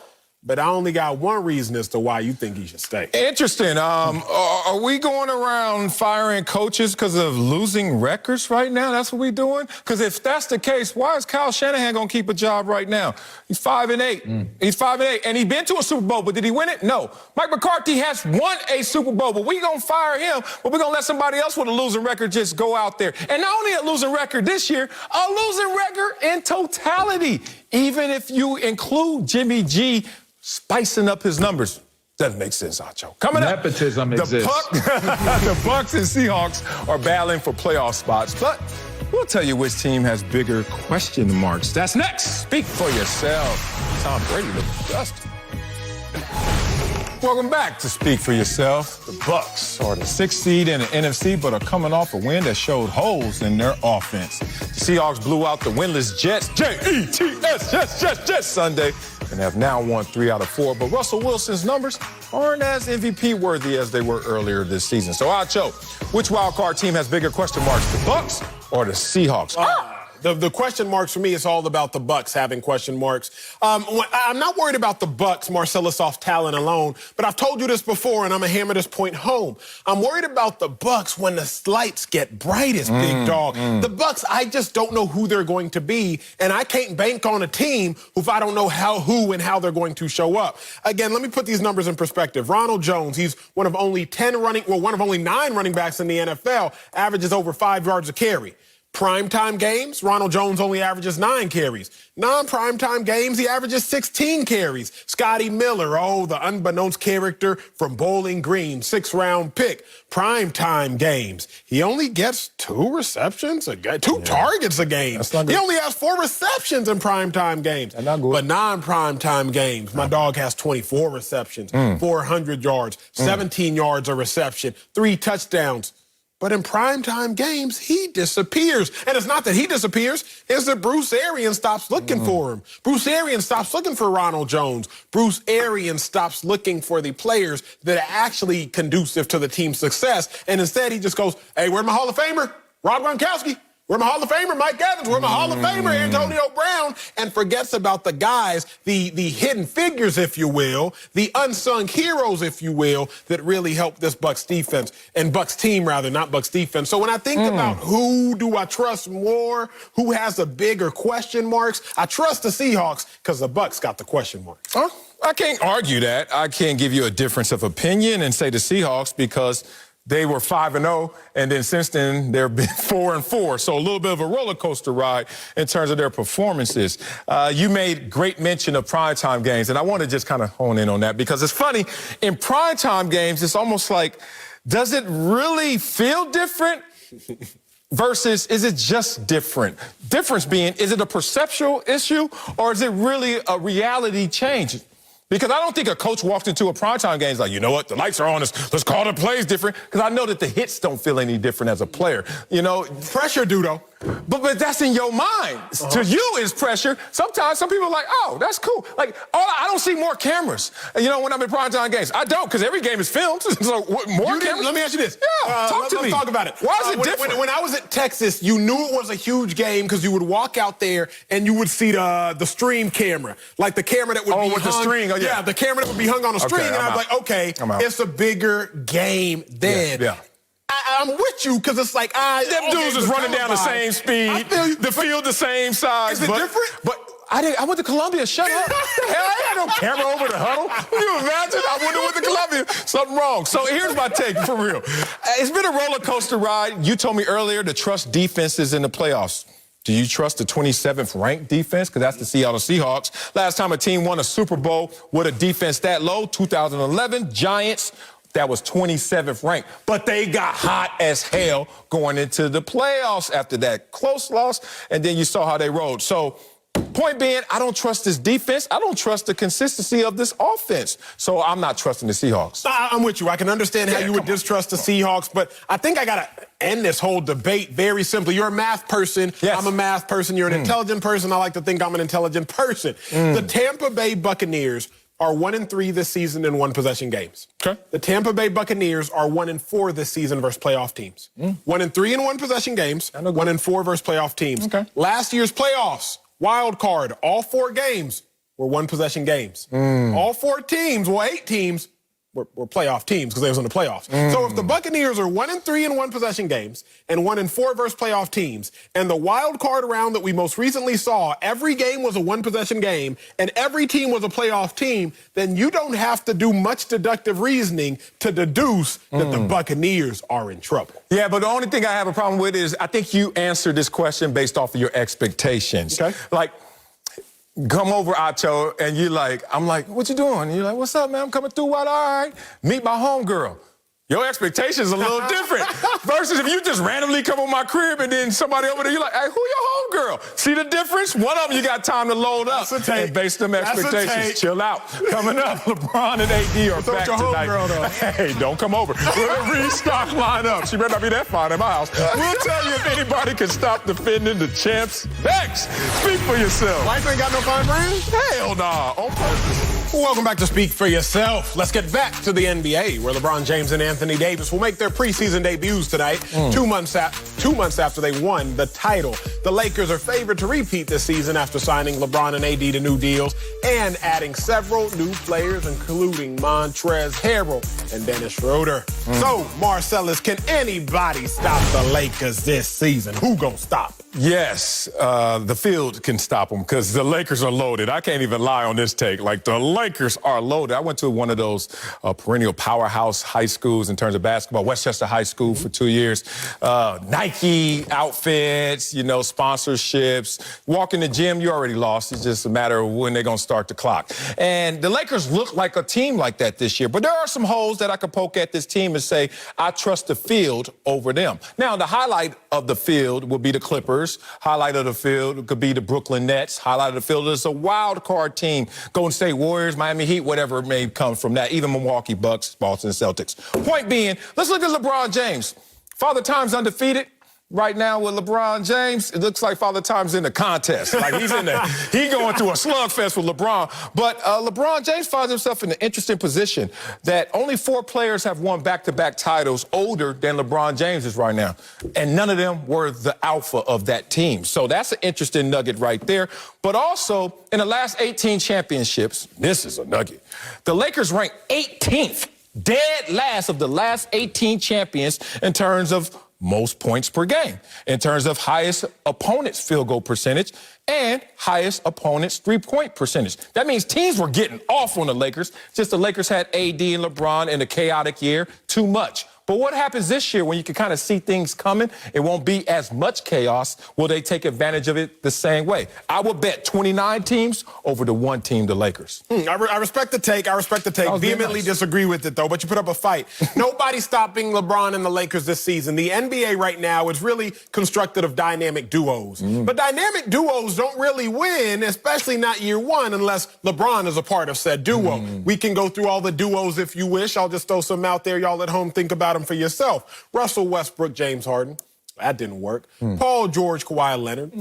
[SPEAKER 2] But I only got one reason as to why you think he should stay.
[SPEAKER 1] Interesting. Are we going around firing coaches because of losing records right now? That's what we're doing? Because if that's the case, why is Kyle Shanahan going to keep a job right now? He's 5-8. He's 5-8. And he's been to a Super Bowl, but did he win it? No. Mike McCarthy has won a Super Bowl, but we're going to fire him, but we're going to let somebody else with a losing record just go out there. And not only a losing record this year, a losing record in totality. Even if you include Jimmy G spicing up his numbers. Doesn't make sense, Acho. Coming up,
[SPEAKER 5] nepotism exists.
[SPEAKER 1] The Bucs and Seahawks are battling for playoff spots, but we'll tell you which team has bigger question marks. That's next. Speak for yourself. Tom Brady looks dusty. Welcome back to Speak for Yourself. The Bucs are the 6th seed in the NFC, but are coming off a win that showed holes in their offense. The Seahawks blew out the winless Jets, Jets, Jets, Sunday, and have now won 3 out of 4. But Russell Wilson's numbers aren't as MVP-worthy as they were earlier this season. So, Acho, which wild card team has bigger question marks, the Bucs or the Seahawks?
[SPEAKER 2] The question marks for me is all about the Bucs having question marks. I'm not worried about the Bucs, Marcellus off talent alone, but I've told you this before, and I'm going to hammer this point home. I'm worried about the Bucs when the lights get brightest, big dog. The Bucs, I just don't know who they're going to be, and I can't bank on a team if I don't know who and how they're going to show up. Again, let me put these numbers in perspective. Ronald Jones, he's one of only 9 running backs in the NFL, averages over 5 yards a carry. Primetime games, Ronald Jones only averages 9 carries. Non-primetime games, he averages 16 carries. Scotty Miller, the unbeknownst character from Bowling Green, 6th-round pick. Primetime games, he only gets 2 receptions a game, 2 targets a game. He only has 4 receptions in primetime games. But non-primetime games, my dog has 24 receptions, 400 yards, 17 yards a reception, 3 touchdowns. But in primetime games, he disappears. And it's not that he disappears, it's that Bruce Arians stops looking for him. Bruce Arians stops looking for Ronald Jones. Bruce Arians stops looking for the players that are actually conducive to the team's success. And instead, he just goes, hey, where's my Hall of Famer? Rob Gronkowski. Where my Hall of Famer, Mike Evans? Where my Hall of Famer, Antonio Brown? And forgets about the guys, the hidden figures, if you will, the unsung heroes, if you will, that really help this Bucs defense, and Bucs team, rather, not Bucs defense. So when I think about who do I trust more, who has the bigger question marks, I trust the Seahawks because the Bucs got the question marks.
[SPEAKER 1] I can't argue that. I can't give you a difference of opinion and say the Seahawks because they were 5-0, and then since then, they've been 4-4. So a little bit of a roller coaster ride in terms of their performances. You made great mention of primetime games, and I want to just kind of hone in on that because it's funny. In primetime games, it's almost like, does it really feel different versus is it just different? Difference being, is it a perceptual issue or is it really a reality change? Because I don't think a coach walks into a primetime game and is like, you know what, the lights are on, let's call the plays different. Because I know that the hits don't feel any different as a player. You know,
[SPEAKER 2] pressure do, though.
[SPEAKER 1] But that's in your mind. To you, is pressure. Sometimes some people are like, oh, that's cool. Like, I don't see more cameras, when I'm in primetime games. I don't, because every game is filmed. So what, more cameras?
[SPEAKER 2] Let me ask you this.
[SPEAKER 1] Talk to me.
[SPEAKER 2] Let's talk about it.
[SPEAKER 1] Why is it different?
[SPEAKER 2] When I was at Texas, you knew it was a huge game because you would walk out there and you would see the stream camera. Like the camera that would be
[SPEAKER 1] with
[SPEAKER 2] hung.
[SPEAKER 1] the string.
[SPEAKER 2] Yeah, the camera that would be hung on a string. And I'd be like, okay, it's a bigger game then.
[SPEAKER 1] Yeah.
[SPEAKER 2] I'm with you because it's like,
[SPEAKER 1] them dudes is running down the same speed, the field the same size.
[SPEAKER 2] Is it different?
[SPEAKER 1] But I went to Columbia. Shut up. Hell, I had no camera over the huddle. Can you imagine? I went to Columbia. Something wrong. So here's my take, for real. It's been a roller coaster ride. You told me earlier to trust defenses in the playoffs. Do you trust the 27th ranked defense? Because that's the Seattle Seahawks. Last time a team won a Super Bowl with a defense that low, 2011, Giants. That was 27th ranked. But they got hot as hell going into the playoffs after that close loss, and then you saw how they rolled. So, point being, I don't trust this defense. I don't trust the consistency of this offense. So I'm not trusting the Seahawks.
[SPEAKER 2] I'm with you. I can understand how you would distrust the Seahawks, but I think I got to end this whole debate very simply. You're a math person.
[SPEAKER 1] Yes.
[SPEAKER 2] I'm a math person. You're an intelligent person. I like to think I'm an intelligent person. The Tampa Bay Buccaneers are 1-3 this season in one-possession games.
[SPEAKER 1] Okay.
[SPEAKER 2] The Tampa Bay Buccaneers are 1-4 this season versus playoff teams. 1-3 in one-possession games, 1-4 versus playoff teams.
[SPEAKER 1] Okay.
[SPEAKER 2] Last year's playoffs, wild card, all 4 games were one-possession games. All 4 teams, 8 teams, were playoff teams because they was in the playoffs. So if the Buccaneers are 1-3 in one-possession games and 1-4 versus playoff teams, and the wild card round that we most recently saw, every game was a one-possession game and every team was a playoff team, then you don't have to do much deductive reasoning to deduce that the Buccaneers are in trouble.
[SPEAKER 1] Yeah, but the only thing I have a problem with is I think you answered this question based off of your expectations.
[SPEAKER 2] Okay.
[SPEAKER 1] Like, come over, Acho, and I'm like, what you doing? And you're like, what's up, man? I'm coming through. What? All right. Meet my homegirl. your expectations are a little different. Versus if you just randomly come on my crib and then somebody over there, you're like, hey, who your homegirl? See the difference? One of them you got time to load up and base them expectations. Chill out. Coming up, LeBron and AD are back tonight. Hey, don't come over. We'll restock lineup. She better not be that fine in my house. We'll tell you if anybody can stop defending the champs next. Speak for yourself.
[SPEAKER 2] Wife ain't got no fine friends?
[SPEAKER 1] Hell nah. On purpose.
[SPEAKER 2] Welcome back to Speak for Yourself. Let's get back to the NBA, where LeBron James and Anthony Davis will make their preseason debuts tonight, 2 months after they won the title. The Lakers are favored to repeat this season after signing LeBron and AD to new deals and adding several new players, including Montrezl Harrell and Dennis Schroeder. So, Marcellus, can anybody stop the Lakers this season? Who gonna stop?
[SPEAKER 1] Yes, the field can stop them because the Lakers are loaded. I can't even lie on this take. Like, the Lakers are loaded. I went to one of those perennial powerhouse high schools in terms of basketball, Westchester High School for 2 years. Nike outfits, you know, sponsorships. Walk in the gym, you already lost. It's just a matter of when they're going to start the clock. And the Lakers look like a team like that this year. But there are some holes that I could poke at this team and say, I trust the field over them. Now, the highlight of the field will be the Clippers. Highlight of the field could be the Brooklyn Nets. Highlight of the field is a wild card team. Golden State Warriors, Miami Heat, whatever may come from that. Even Milwaukee Bucks, Boston Celtics. Point being, let's look at LeBron James. Father Time's undefeated. Right now with LeBron James, it looks like Father Time's in the contest. Like he going through a slugfest with LeBron. But LeBron James finds himself in an interesting position that only 4 players have won back-to-back titles older than LeBron James is right now. And none of them were the alpha of that team. So that's an interesting nugget right there. But also, in the last 18 championships, this is a nugget, the Lakers ranked 18th, dead last of the last 18 champions in terms of most points per game, in terms of highest opponent's field goal percentage and highest opponent's three-point percentage. That means teams were getting off on the Lakers, just the Lakers had AD and LeBron in a chaotic year, too much. But what happens this year when you can kind of see things coming? It won't be as much chaos. Will they take advantage of it the same way? I would bet 29 teams over the one team, the Lakers.
[SPEAKER 2] I respect the take. Vehemently disagree with it, though, but you put up a fight. Nobody's stopping LeBron and the Lakers this season. The NBA right now is really constructed of dynamic duos. But dynamic duos don't really win, especially not year one, unless LeBron is a part of said duo. We can go through all the duos if you wish. I'll just throw some out there. Y'all at home, think about them for yourself. Russell Westbrook, James Harden. That didn't work. Paul George, Kawhi Leonard.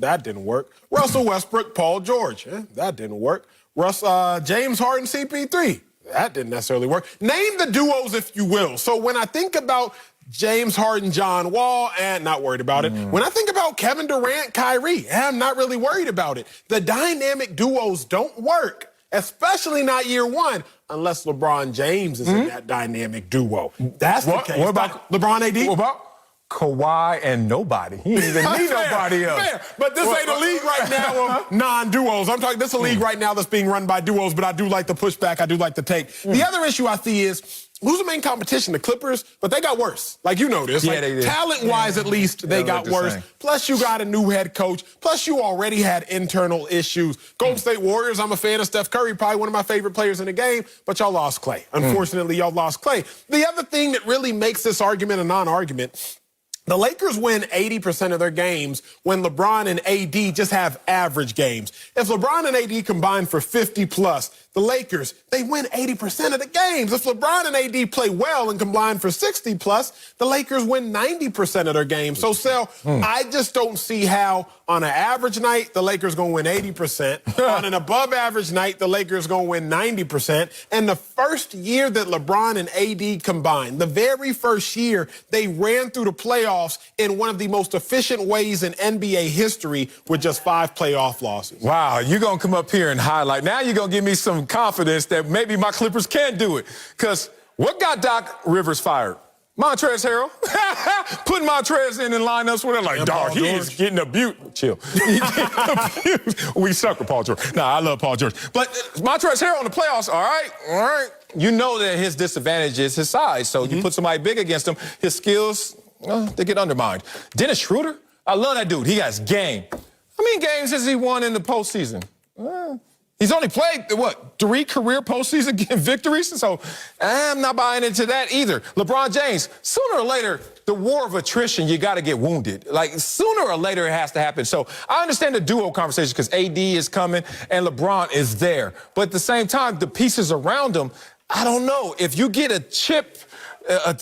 [SPEAKER 2] That didn't work. Russell Westbrook, Paul George. That didn't work. James Harden, CP3. That didn't necessarily work. Name the duos if you will. So when I think about James Harden, John Wall, and not worried about it. When I think about Kevin Durant, Kyrie, I'm not really worried about it. The dynamic duos don't work, especially not year one, unless LeBron James is in that dynamic duo. That's the case. What about LeBron AD?
[SPEAKER 1] What about Kawhi and nobody? He didn't even need nobody else.
[SPEAKER 2] Fair. But this ain't a league right now of non-duos. I'm talking, this is a league right now that's being run by duos, but I do like the pushback. I do like the take. The other issue I see is, who's the main competition? The Clippers, but they got worse. Like, you know this.
[SPEAKER 1] Yeah,
[SPEAKER 2] like,
[SPEAKER 1] they did.
[SPEAKER 2] Talent-wise, at least, they got worse. Plus, you got a new head coach. Plus, you already had internal issues. Golden State Warriors, I'm a fan of Steph Curry, probably one of my favorite players in the game, but y'all lost Clay. Unfortunately, y'all lost Clay. The other thing that really makes this argument a non-argument, the Lakers win 80% of their games when LeBron and AD just have average games. If LeBron and AD combine for 50+, the Lakers, they win 80% of the games. If LeBron and AD play well and combine for 60+, the Lakers win 90% of their games. So, Sel, I just don't see how on an average night, the Lakers going to win 80%. On an above average night, the Lakers going to win 90%. And the first year that LeBron and AD combined, the very first year, they ran through the playoffs in one of the most efficient ways in NBA history with just 5 playoff losses.
[SPEAKER 1] Wow, you're going to come up here and highlight. Now you're going to give me some confidence that maybe my Clippers can do it. Because what got Doc Rivers fired? Montrezl Harrell. Putting Montrezl in lineups with him like, dog, he is getting abused. Chill. He's getting abused. We suck with Paul George. Nah, I love Paul George. But Montrezl Harrell in the playoffs, all right. You know that his disadvantage is his size. So you put somebody big against him, his skills, they get undermined. Dennis Schroeder, I love that dude. He got his game. How many games has he won in the postseason? He's only played, 3 career postseason victories? So I'm not buying into that either. LeBron James, sooner or later, the war of attrition, you got to get wounded. Like, sooner or later, it has to happen. So I understand the duo conversation because AD is coming and LeBron is there. But at the same time, the pieces around him, I don't know. If you get a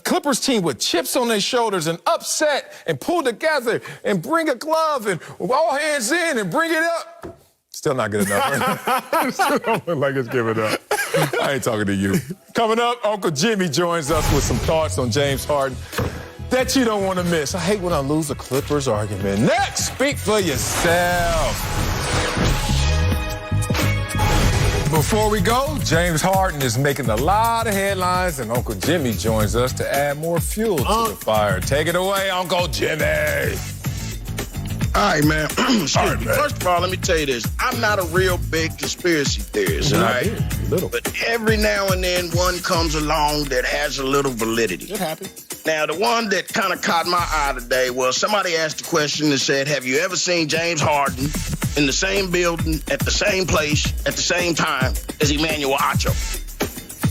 [SPEAKER 1] Clippers team with chips on their shoulders and upset and pull together and bring a glove and all hands in and bring it up, still not good enough. Still don't look like it's giving up. I ain't talking to you. Coming up, Uncle Jimmy joins us with some thoughts on James Harden that you don't want to miss. I hate when I lose a Clippers argument. Next, speak for yourself. Before we go, James Harden is making a lot of headlines, and Uncle Jimmy joins us to add more fuel to the fire. Take it away, Uncle Jimmy.
[SPEAKER 9] All right, man. Excuse me. First of all, let me tell you this. I'm not a real big conspiracy theorist, all right? But every now and then one comes along that has a little validity.
[SPEAKER 2] It happens.
[SPEAKER 9] Now, the one that kind of caught my eye today was somebody asked a question that said, have you ever seen James Harden in the same building, at the same place, at the same time as Emmanuel Acho?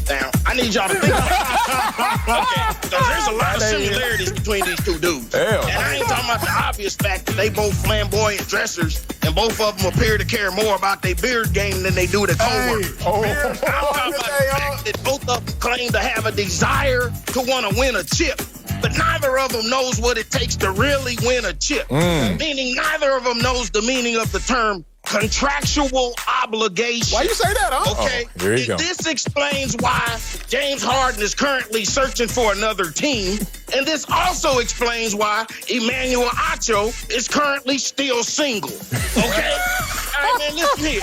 [SPEAKER 9] Now, I need y'all to think about it. Okay, because there's a lot of similarities between these two dudes.
[SPEAKER 1] Hell.
[SPEAKER 9] And I ain't talking about the obvious fact that they both flamboyant dressers and both of them appear to care more about their beard game than they do their coworkers. I'm talking about the fact that both of them claim to have a desire to want to win a chip, but neither of them knows what it takes to really win a chip. Meaning neither of them knows the meaning of the term contractual obligation.
[SPEAKER 2] Why you say that, huh?
[SPEAKER 9] Okay.
[SPEAKER 1] Here you go.
[SPEAKER 9] This explains why James Harden is currently searching for another team. And this also explains why Emmanuel Acho is currently still single. Okay? All right, man, listen here.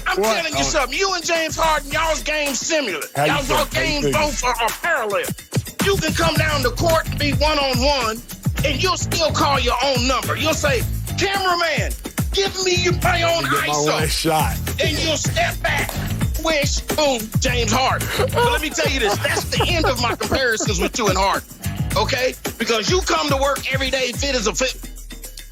[SPEAKER 9] I'm telling you something. You and James Harden, y'all's game's similar. Y'all's games both are parallel. You can come down the court and be one-on-one, and you'll still call your own number. You'll say, cameraman, give me my own ISO.
[SPEAKER 2] Shot.
[SPEAKER 9] And you'll step back. Wish, boom, James Harden. But let me tell you this, that's the end of my comparisons with you and Harden. Okay? Because you come to work every day fit as a fit.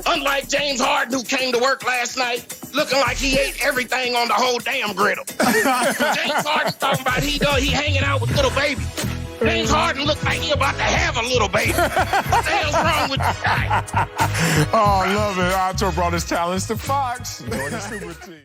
[SPEAKER 9] Unlike James Harden, who came to work last night looking like he ate everything on the whole damn griddle. James Harden talking about he hanging out with little babies. James Harden looked like he about to have a little baby. What the hell's wrong with this guy?
[SPEAKER 1] Oh, I love it. Acho brought his talents to Fox. Join the super team.